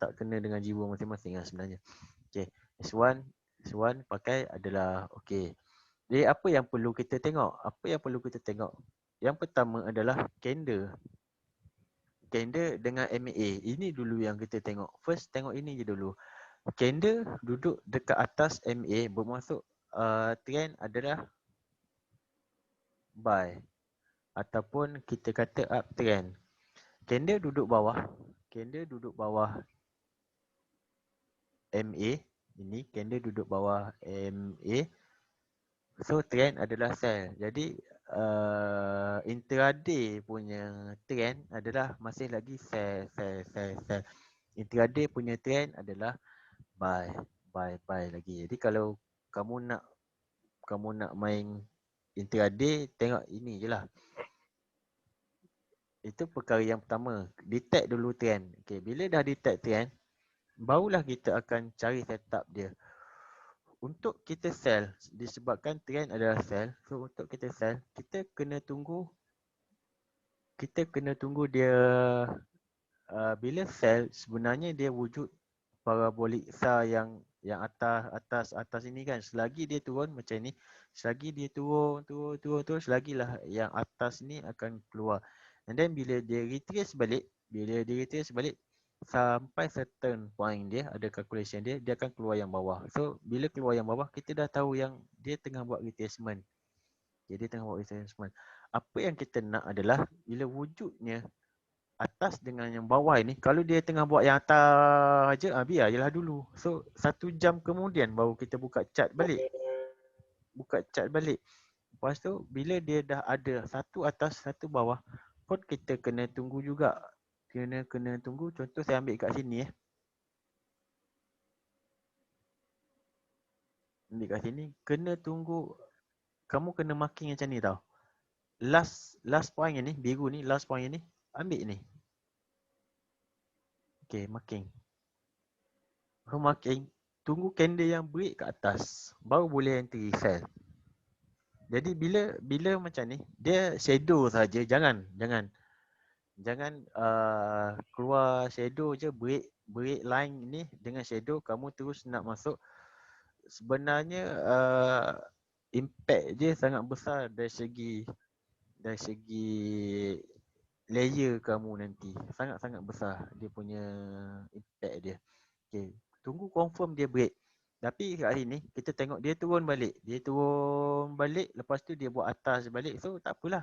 tak kena dengan jiwa masing-masing lah sebenarnya. Okay, S1 pakai adalah okay. Jadi apa yang perlu kita tengok? Yang pertama adalah candle. Candle dengan MA. Ini dulu yang kita tengok. First tengok ini je dulu. Candle duduk dekat atas MA, bermaksud trend adalah buy ataupun kita kata uptrend. Candle duduk bawah MA. Ini candle duduk bawah MA. So trend adalah sell. Jadi intraday punya trend adalah masih lagi sell. Intraday punya trend adalah buy lagi. Jadi kalau kamu nak main intraday, tengok ini je lah. Itu perkara yang pertama. Detect dulu trend. Okay, bila dah detect trend, barulah kita akan cari setup dia. Untuk kita sell, disebabkan trend adalah sell. So untuk kita sell, kita kena tunggu dia bila sell, sebenarnya dia wujud parabolic SAR yang atas ini kan. Selagi dia turun macam ni, selagi dia turun, selagilah yang atas ni akan keluar. And then bila dia retrace balik, sampai certain point dia, ada calculation dia akan keluar yang bawah. So bila keluar yang bawah, kita dah tahu yang dia tengah buat retracement. Jadi tengah buat retracement. Apa yang kita nak adalah bila wujudnya atas dengan yang bawah ini, kalau dia tengah buat yang atas je, biar je lah dulu. So 1 jam kemudian baru kita buka chart balik. Lepas tu bila dia dah ada satu atas satu bawah, pun kita kena tunggu juga. Kena tunggu. Contoh saya ambil kat sini Ambil kat sini, kena tunggu. Kamu kena marking macam ni tau. Last point yang ni, biru ni, last point yang ni, ambil ni. Okay, marking. Marking, tunggu candle yang break kat atas, baru boleh entry sell. Jadi bila macam ni, dia shadow saja, jangan keluar shadow je, break line ni dengan shadow, kamu terus nak masuk. Sebenarnya impact dia sangat besar dari segi layer kamu nanti. Sangat-sangat besar dia punya impact dia. Okay, tunggu confirm dia break. Tapi kat sini kita tengok dia turun balik, lepas tu dia buat atas balik. So tak apalah.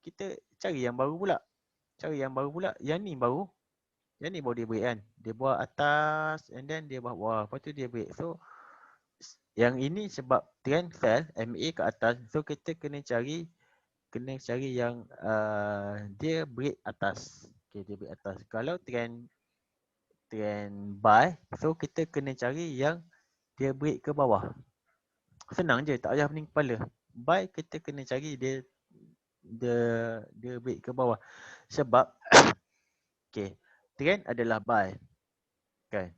kita cari yang baru pula. Yang ni baru dia break kan. Dia buat atas and then dia buat bawah. Lepas tu dia break. So yang ini sebab trend sell MA ke atas. So kita kena cari yang dia break atas. Okay, dia break atas. Kalau trend buy, so kita kena cari yang dia break ke bawah. Senang je, tak payah pening kepala. Buy kita kena cari dia break ke bawah. Sebab okay, trend adalah buy. Kan?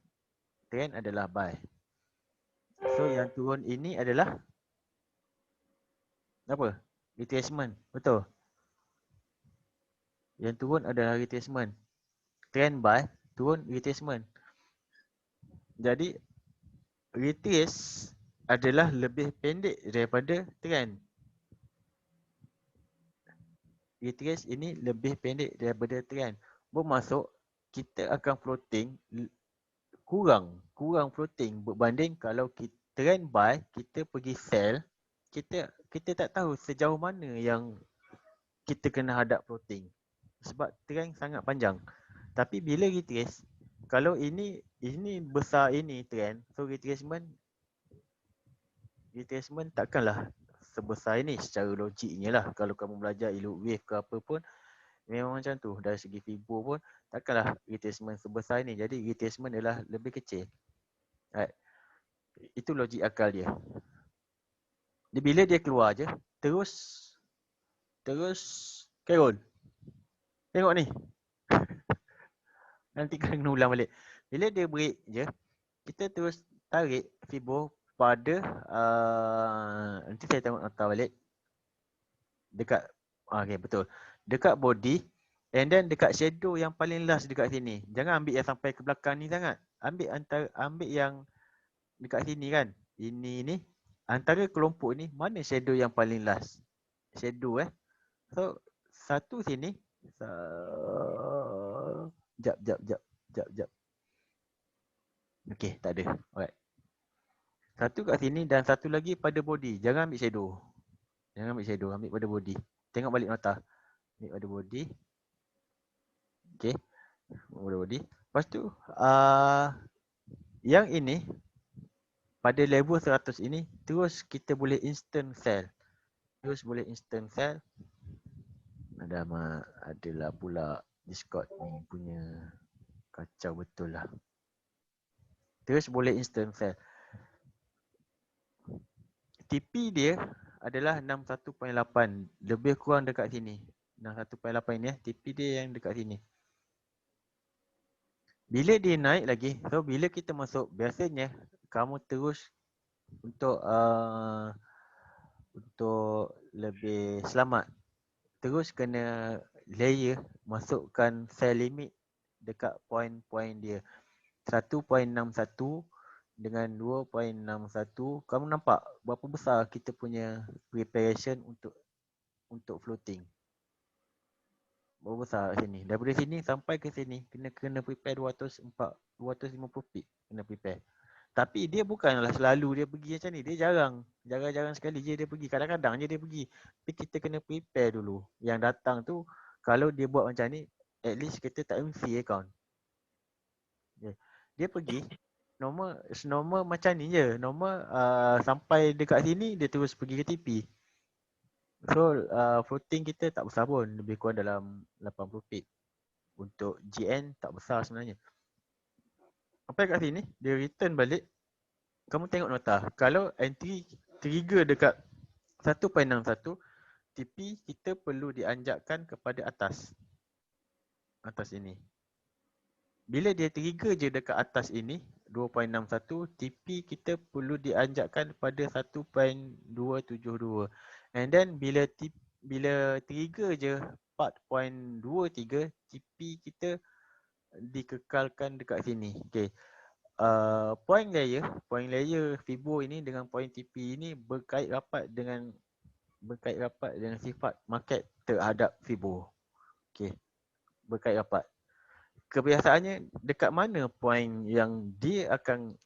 Trend adalah buy. So yang turun ini adalah apa? Retracement. Betul. Yang turun adalah retracement. Trend buy, turun retracement. Jadi retrace adalah lebih pendek daripada trend. Retrace ini lebih pendek daripada trend. Bermaksud kita akan floating kurang floating berbanding kalau kita trend buy, kita pergi sell, kita tak tahu sejauh mana yang kita kena hadap floating. Sebab trend sangat panjang. Tapi bila retrace, kalau ini besar ini trend, so retracement takkanlah sebesar ini secara logiknya lah. Kalau kamu belajar elute wave ke apa pun, memang macam tu. Dari segi Fibo pun, takkanlah retracement sebesar ini. Jadi retracement adalah lebih kecil. Right. Itu logik akal dia. Bila dia keluar je, terus carry on. Tengok ni. Nanti kena ulang balik. Bila dia break je, kita terus tarik Fibo pada nanti saya tengok nota balik. Dekat okey betul. Dekat body and then dekat shadow yang paling last dekat sini. Jangan ambil yang sampai ke belakang ni sangat. Ambil yang dekat sini kan. Ini ni antara kelompok ni mana shadow yang paling last? Shadow So satu sini jap. Okey, tak ada. Alright. Satu kat sini dan satu lagi pada body. Jangan ambil shadow. Ambil pada body. Tengok balik nota. Ambil pada body. Okey. Pada body. Lepas tu yang ini pada level 100 ini terus kita boleh instant sell. Adalah pula Discord ni punya kacau betul lah. Terus boleh instant sell. TP dia adalah 61.8, lebih kurang dekat sini. 61.8 ni TP dia yang dekat sini. Bila dia naik lagi, so bila kita masuk, biasanya kamu terus untuk lebih selamat, terus kena layer, masukkan sell limit dekat point-point dia. 1.61 dengan 2.61, kamu nampak berapa besar kita punya preparation untuk floating. Berapa besar sini. Daripada sini sampai ke sini kena prepare 250 pip kena prepare. Tapi dia bukanlah selalu dia pergi macam ni. Dia jarang sekali je dia pergi. Kadang-kadang je dia pergi. Tapi kita kena prepare dulu. Yang datang tu kalau dia buat macam ni, at least kita tak MC account. Dia pergi normal macam ni je. Normal sampai dekat sini dia terus pergi ke TP. So floating kita tak besar pun, lebih kurang dalam 80 pip. Untuk GN tak besar sebenarnya. Sampai kat sini dia return balik. Kamu tengok nota. Kalau entry trigger dekat 1.61, TP kita perlu dianjakkan kepada atas. Atas ini. Bila dia trigger je dekat atas ini 2.61, TP kita perlu dianjakkan pada 1.272. And then bila trigger je 4.23, TP kita dikekalkan dekat sini. Okey. Point layer Fibo ini dengan point TP ini berkait rapat dengan sifat market terhadap Fibo. Okey. Berkait rapat. Kebiasaannya dekat mana point yang dia akan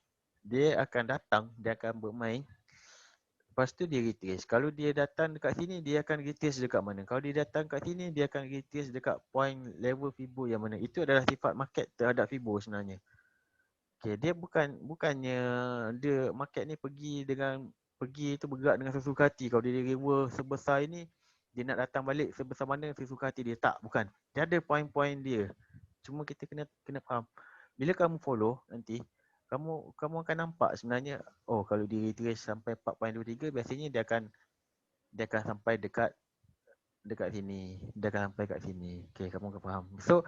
datang, dia akan bermain. Lepas tu dia retrace. Kalau dia datang dekat sini, dia akan retrace dekat mana. Kalau dia datang kat sini, dia akan retrace dekat point level Fibo yang mana. Itu adalah sifat market terhadap Fibo sebenarnya. Okay, dia bukannya dia market ni pergi tu bergerak dengan sesuka hati. Kalau dia reverse sebesar ini, dia nak datang balik sebesar mana sesuka hati dia. Tak, bukan. Dia ada point-point dia. Cuma kita kena faham. Bila kamu follow nanti, kamu akan nampak sebenarnya, oh kalau dia retrace sampai 4.23, biasanya dia akan sampai dekat sini. Dia akan sampai kat sini. Okay, kamu akan faham. So,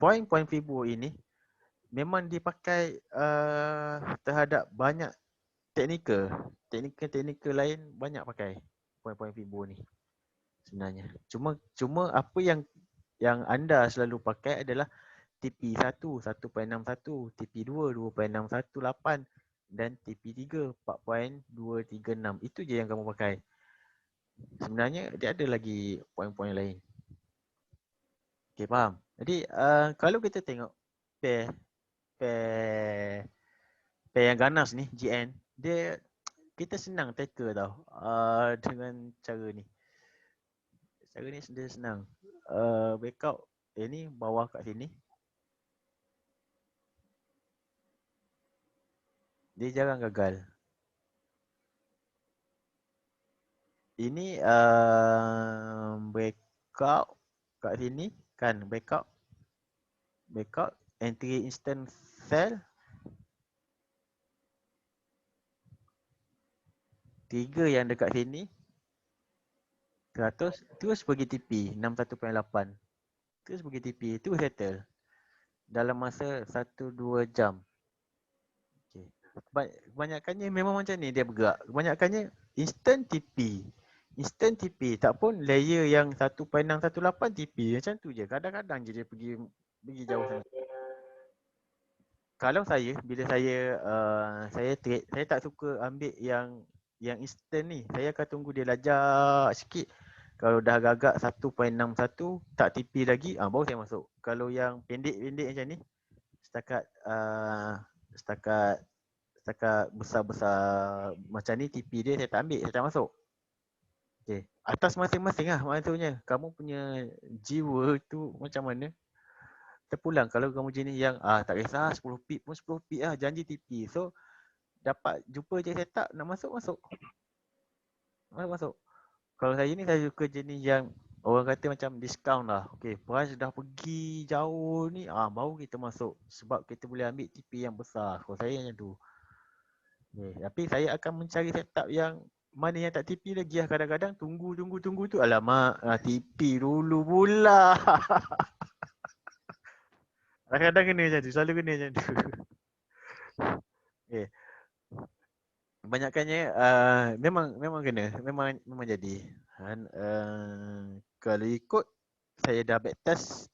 point-point Fibo ini memang dipakai terhadap banyak teknikal lain, banyak pakai point-point Fibo ni sebenarnya. Cuma apa yang anda selalu pakai adalah TP1 1.61, TP2 2.618 dan TP3 4.236. Itu je yang kamu pakai. Sebenarnya dia ada lagi poin-poin lain. Okay, faham? Jadi kalau kita tengok pair yang ganas ni, GN, kita senang tackle tau dengan cara ni. Cara ni dia senang. Breakout ni bawah kat sini. Dia jarang gagal. Ini breakout kat sini kan, breakout entry instant sell 3 yang dekat sini 100, terus pergi TP 61.8, terus pergi TP, terus settle dalam masa 1-2 jam. Okay. Kebanyakannya memang macam ni dia bergerak. Kebanyakannya instant TP. Instant TP, tak pun layer yang 1.618 TP. Macam tu je. Kadang-kadang je dia pergi jauh sangat. Kalau saya, bila saya trade, saya tak suka ambil yang instant ni. Saya akan tunggu dia lajak sikit. Kalau dah gagak 1.61, tak TP lagi, baru saya masuk. Kalau yang pendek-pendek macam ni, setakat besar-besar macam ni, TP dia saya tak ambil, saya tak masuk. Okay. Atas masing-masing lah maksudnya. Kamu punya jiwa tu macam mana. Terpulang kalau kamu jenis yang tak kisah 10 pip pun 10 pip lah, janji TP. So dapat jumpa je setup, nak masuk. Kalau saya ni, saya suka jenis yang orang kata macam discount lah. Okay, price dah pergi jauh ni, baru kita masuk. Sebab kita boleh ambil TP yang besar. Kalau saya macam tu. Okay, tapi saya akan mencari setup yang mana yang tak TP lagi lah. Kadang-kadang tunggu tu, alamak, TP dulu pula. Kadang-kadang kena macam tu, selalu kena macam tu. Okay. Kebanyakannya memang kena, memang jadi. Kalau ikut, saya dah backtest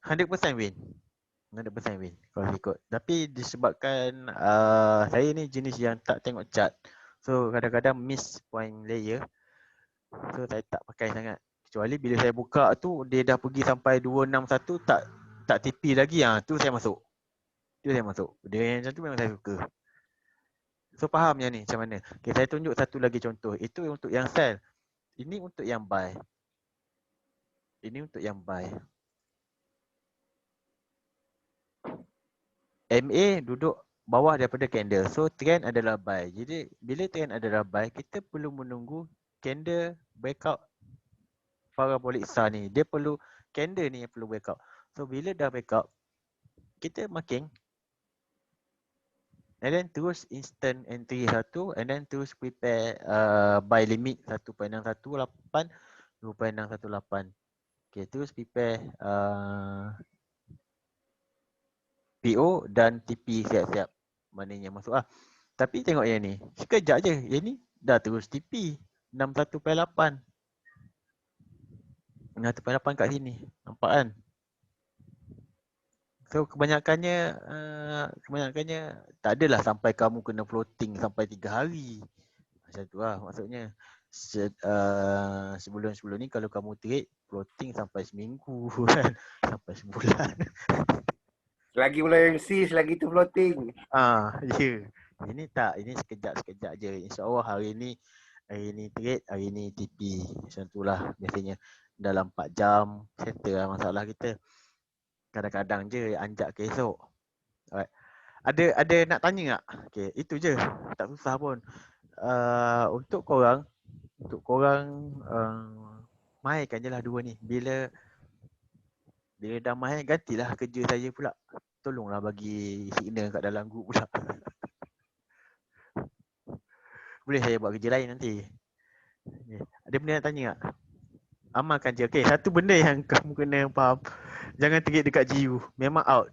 100% win. 100% win kalau ikut. Tapi disebabkan saya ni jenis yang tak tengok chart. So kadang-kadang miss point layer. So saya tak pakai sangat. Kecuali bila saya buka tu, dia dah pergi sampai 261, tak TP lagi, tu saya masuk. Dia yang macam tu memang saya suka. So faham yang ni macam mana. Okay, saya tunjuk satu lagi contoh. Itu untuk yang sell. Ini untuk yang buy. MA duduk bawah daripada candle. So trend adalah buy. Jadi bila trend adalah buy, kita perlu menunggu candle breakout parabolic star ni. Dia perlu, candle ni yang perlu breakout. So bila dah breakout, kita marking. And then terus instant entry 1, and then terus prepare buy limit 1.618, 2.618. Okay, terus prepare PO dan TP siap-siap. Maknanya masuk lah. Tapi tengok yang ni, sekejap je. Yang ni dah terus TP 61.8. 61.8 kat sini. Nampak kan? So kebanyakannya tak adalah sampai kamu kena floating sampai 3 hari. Macam tu lah maksudnya. Sebelum ni kalau kamu trade, floating sampai seminggu kan. Sampai sebulan. Selagi mula MC, selagi tu floating. Ya. Ini tak, ini sekejap-sekejap je. InsyaAllah hari ni trade, hari ni TP. Macam tu lah biasanya. Dalam 4 jam, settle lah masalah kita. Kadang-kadang je anjak ke esok. Alright. Ada nak tanya tak? Okay, itu je. Tak susah pun. Untuk korang mainkan je lah dua ni. Bila dah main, gantilah kerja saya pula. Tolonglah bagi signal kat dalam group pula. Boleh saya buat kerja lain nanti. Okay. Ada benda nak tanya tak? Amalkan je. Okay, satu benda yang kamu kena faham. Jangan terik dekat GU. Memang out.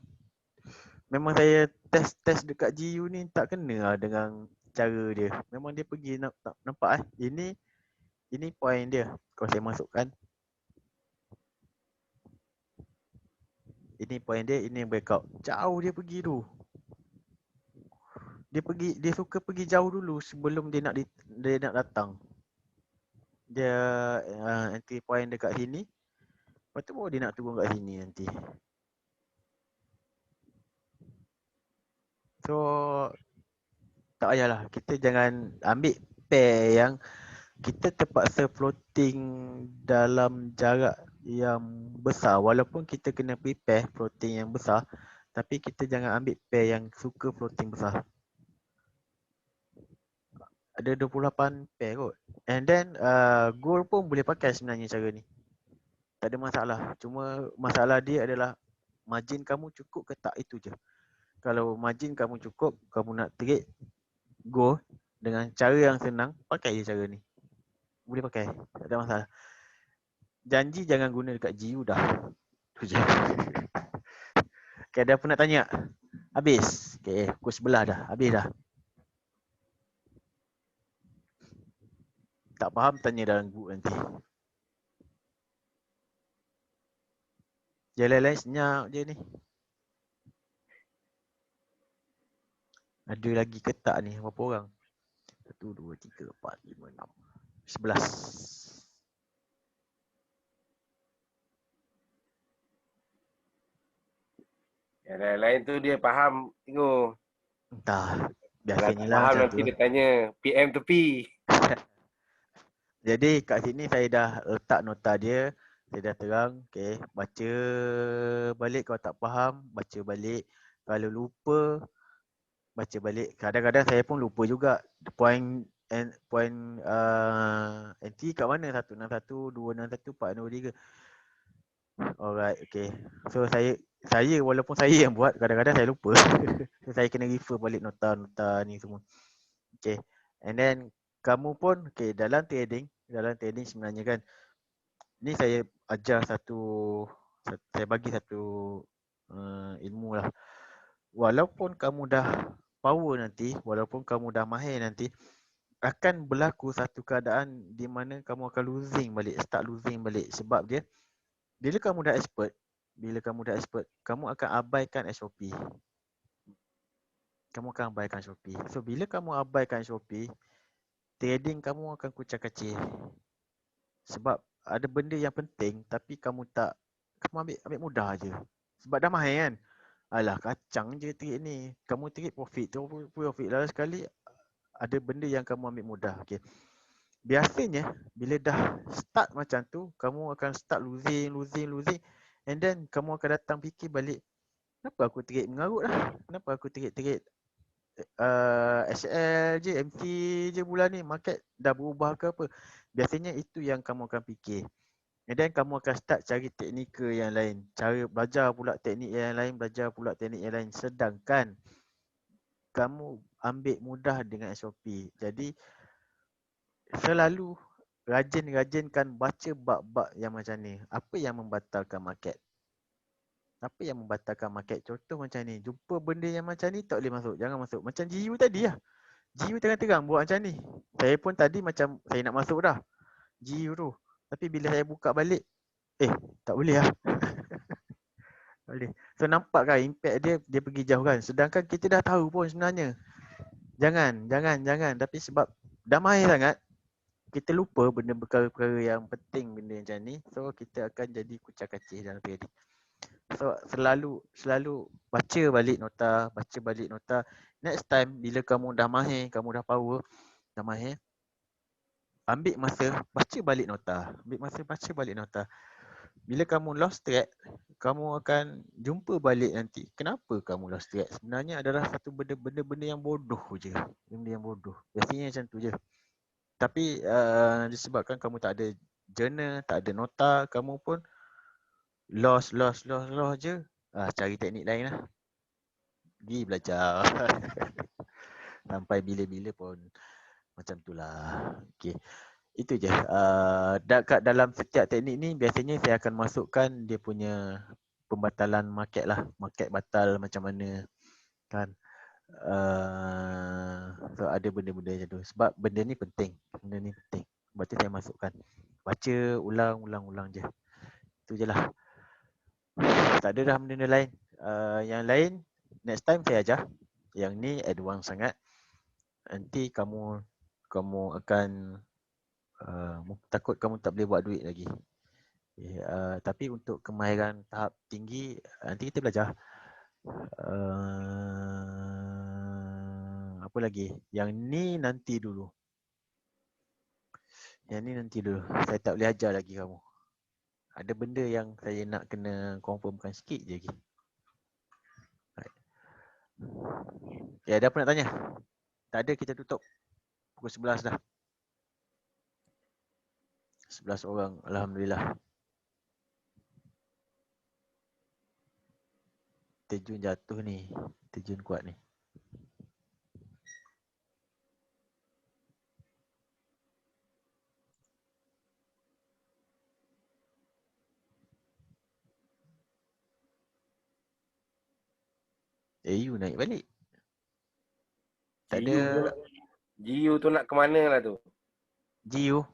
Memang saya test dekat GU ni tak kena lah dengan cara dia. Memang dia pergi nampak ini point dia. Kalau saya masukkan. Ini point dia, ini breakout. Jauh dia pergi tu. Dia suka pergi jauh dulu sebelum dia nak datang. Dia entry point dekat sini. Lepas tu baru dia nak turun kat sini nanti. So tak payahlah, kita jangan ambil pair yang kita terpaksa floating dalam jarak yang besar. Walaupun kita kena prepare floating yang besar, tapi kita jangan ambil pair yang suka floating besar. Ada 28 pair kot. And then gold pun boleh pakai sebenarnya cara ni. Tak ada masalah. Cuma masalah dia adalah margin kamu cukup ke tak, itu je. Kalau margin kamu cukup, kamu nak trade gold dengan cara yang senang, pakai je cara ni. Boleh pakai, tak ada masalah. Janji jangan guna dekat GU dah. Tu je. Okay, ada apa nak tanya? Habis. Okay, pukul 11 dah. Habis dah. Tak faham, tanya dalam group nanti. Yang lain-lain senyap je ni. Ada lagi ke tak ni? Berapa orang? 1, 2, 3, 4, 5, 6, 11. Yang lain-lain tu dia faham tengok. Entah. Kalau Biasanya tak lah faham macam nanti tu. dia tanya PM tepi. Jadi kat sini saya dah letak nota dia. Saya dah terang. Okay. Baca balik kalau tak faham. Baca balik. Kalau lupa, baca balik. Kadang-kadang saya pun lupa juga. Point NT kat mana? 161, 261, 463. Alright, okay. So saya walaupun saya yang buat, kadang-kadang saya lupa. So saya kena refer balik nota-nota ni semua. Okay. And then kamu pun, okay, dalam trading sebenarnya kan, ni saya ajar saya bagi satu ilmu lah. Walaupun kamu dah power nanti, walaupun kamu dah mahir nanti, akan berlaku satu keadaan di mana kamu akan start losing balik. Sebab dia, bila kamu dah expert, kamu akan abaikan SOP. So bila kamu abaikan SOP, trading kamu akan kucak-kacir. Sebab ada benda yang penting tapi kamu ambil mudah je. Sebab dah mahir kan. Alah, kacang je trade ni. Kamu trade profit lah sekali. Ada benda yang kamu ambil mudah. Okay. Biasanya bila dah start macam tu, kamu akan start losing. And then kamu akan datang fikir balik, kenapa aku trade mengarut lah? Kenapa aku trade SL je, MT je bulan ni, market dah berubah ke apa? Biasanya itu yang kamu akan fikir. And then kamu akan start cari teknikal yang lain. Belajar pula teknik yang lain. Sedangkan kamu ambil mudah dengan SOP. Jadi selalu rajin-rajinkan baca bab-bab yang macam ni. Apa yang membatalkan market? Contoh macam ni. Jumpa benda yang macam ni tak boleh masuk. Jangan masuk. Macam GU tadi lah. GU terang-terang buat macam ni. Saya pun tadi macam saya nak masuk dah GU tu. Tapi bila saya buka balik, tak boleh lah. Tak boleh. So nampak kan impact dia pergi jauh kan. Sedangkan kita dah tahu pun sebenarnya. Jangan. Tapi sebab dah mahir sangat, kita lupa benda perkara-perkara yang penting benda macam ni. So kita akan jadi kucak-kacir dalam trading. So selalu baca balik nota. next time bila kamu dah mahir, kamu dah power, dah mahir, ambil masa baca balik nota. Ambil masa baca balik nota. Bila kamu lost track, kamu akan jumpa balik nanti. Kenapa kamu lost track? Sebenarnya adalah satu benda-benda yang bodoh je. Benda yang bodoh. Biasanya macam tu je. Tapi disebabkan kamu tak ada journal, tak ada nota, kamu pun lost je. Cari teknik lain lah. Pergi belajar. Sampai bila-bila pun macam tu lah. Okay. Itu je. Kat dalam setiap teknik ni biasanya saya akan masukkan dia punya pembatalan market lah. Market batal macam mana kan. So ada benda-benda macam tu. Sebab benda ni penting. Benda ni penting. Sebab tu saya masukkan. Baca ulang je. Itu je lah. Tak ada dah benda lain. Yang lain next time saya ajar. Yang ni advance sangat. Nanti kamu akan takut kamu tak boleh buat duit lagi. Tapi untuk kemahiran tahap tinggi nanti kita belajar. Apa lagi? Yang ni nanti dulu. Saya tak boleh ajar lagi kamu. Ada benda yang saya nak kena confirmkan sikit je lagi. Ya, ada apa nak tanya? Tak ada, kita tutup. Pukul 11 dah. 11 orang, alhamdulillah. Terjun jatuh ni. Terjun kuat ni. AU naik balik. Tak ada. GU tu nak ke mana lah tu? GU.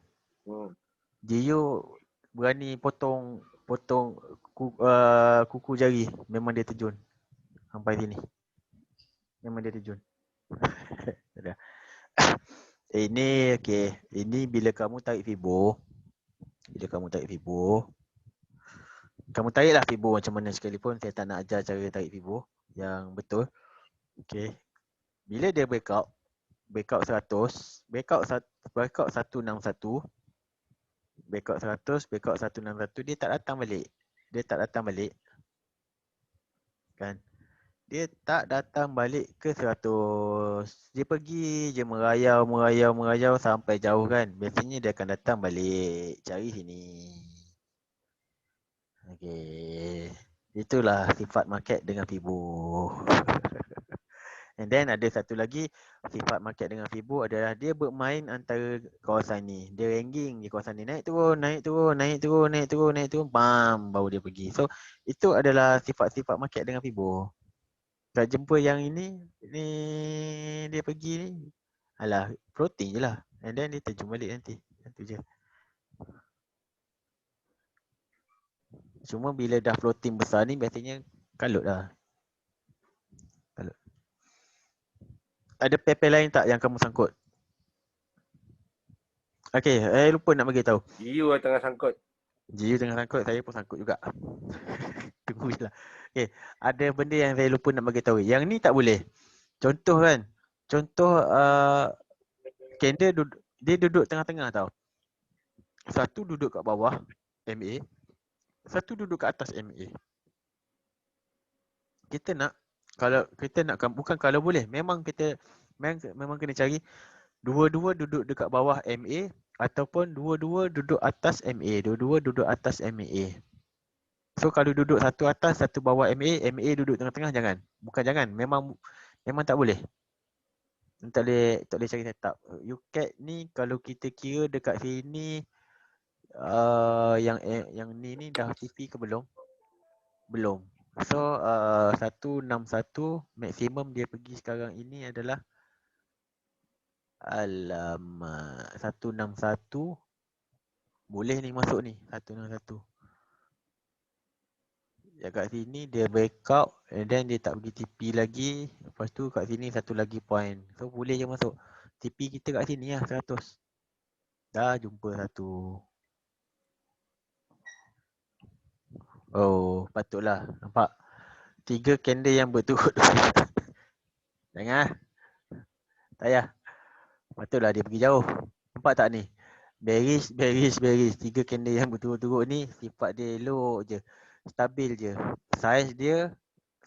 GU berani potong kuku jari. Memang dia terjun. Sampai sini. Memang dia terjun. Ini okey. Ini bila kamu tarik fibo. Kamu tariklah fibo macam mana sekalipun. Saya tak nak ajar cara tarik fibo yang betul. Okey. Bila dia breakout 100, breakout 161, breakout 100, breakout 161, dia tak datang balik. Kan? Dia tak datang balik ke 100. Dia pergi je merayau sampai jauh kan. Biasanya dia akan datang balik. Cari sini. Okey. Itulah sifat market dengan fibo. And then ada satu lagi sifat market dengan fibo adalah dia bermain antara kawasan ni. Dia ranking di kawasan ni, naik turun, bam, baru dia pergi. So itu adalah sifat-sifat market dengan fibo. Tak jumpa yang ini dia pergi ni, alah floating je lah. And then dia terjun balik nanti. Itu je. Cuma bila dah floating besar ni biasanya kalut lah. Ada paper lain tak yang kamu sangkut? Okey, lupa nak bagi tahu. GU tengah sangkut. GU tengah sangkut, saya pun sangkut juga. Tunggu je lah. Okey, ada benda yang saya lupa nak bagi tahu. Yang ni tak boleh. Contoh kan. Candle dia duduk tengah-tengah tau. Satu duduk kat bawah MA, satu duduk kat atas MA. Bukan kalau boleh, memang kena cari dua-dua duduk dekat bawah MA ataupun dua-dua duduk atas MA. Dua-dua duduk atas MA. So kalau duduk satu atas, satu bawah MA duduk tengah-tengah, jangan. Bukan jangan, memang tak boleh. Tak boleh cari setup. UCAT ni kalau kita kira dekat sini yang ni dah TP ke belum? Belum. So 161 maksimum dia pergi sekarang ini adalah 161. Boleh ni masuk ni 161. Ya kat sini dia breakout and then dia tak pergi TP lagi. Lepas tu kat sini satu lagi point. So boleh je masuk. TP kita kat sini lah 100. Dah jumpa satu. Oh, patutlah. Nampak? 3 candle yang berturut. Jangan. Tak payah. Patutlah dia pergi jauh. Nampak tak ni? Bearish. 3 candle yang berturut-turut ni sifat dia elok je. Stabil je. Size dia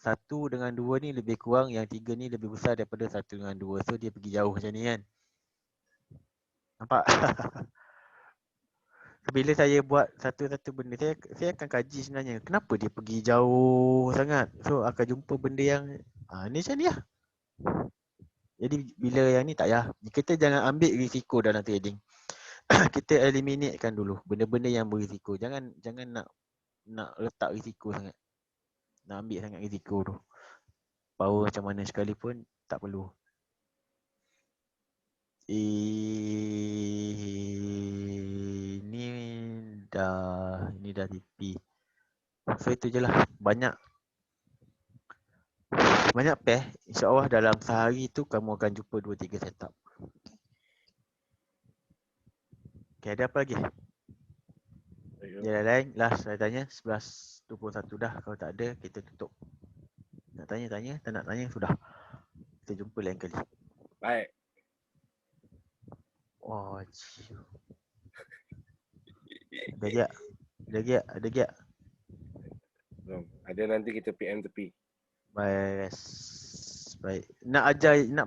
1 dengan 2 ni lebih kurang, yang 3 ni lebih besar daripada 1 dengan 2. So dia pergi jauh macam ni kan. Nampak? Bila saya buat satu-satu benda, saya akan kaji sebenarnya kenapa dia pergi jauh sangat. So akan jumpa benda yang ni macam ni lah. Jadi bila yang ni tak payah. Kita jangan ambil risiko dalam trading. Kita eliminatekan dulu benda-benda yang berisiko. Jangan nak letak risiko sangat. Nak ambil sangat risiko tu. Power macam mana sekalipun tak perlu. Ini dah TP. So itu je lah. Banyak pair. InsyaAllah dalam sehari tu kamu akan jumpa 2-3 setup. Okay, ada apa lagi? Dia lain. Last saya tanya. 11.21 dah. Kalau tak ada, kita tutup. Nak tanya, tak nak tanya, sudah. Kita jumpa lain kali. Baik. Oh, ciu. Ada giat? Belum. Ada, nanti kita PM tepi. Baik. Nak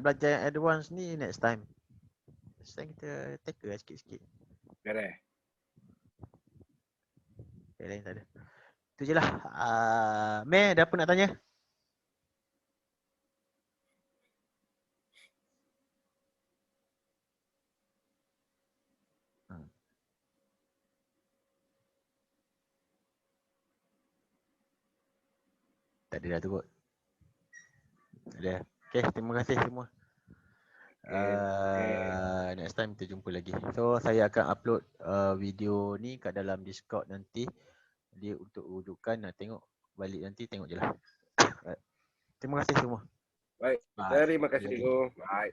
belajar yang advance ni next time. Next time kita tackle lah sikit-sikit. Beres. Okay, lain tak ada. Itu je lah. Meh, ada apa nak tanya? Tak ada dah tu kot. Tak ada. Okay, terima kasih semua. Next time kita jumpa lagi. So saya akan upload video ni kat dalam Discord nanti. Dia untuk rujukan, nak tengok balik nanti, tengok je lah. Terima kasih semua. Baik. Terima kasih Diego. Bye.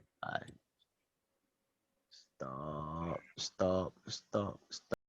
Stop.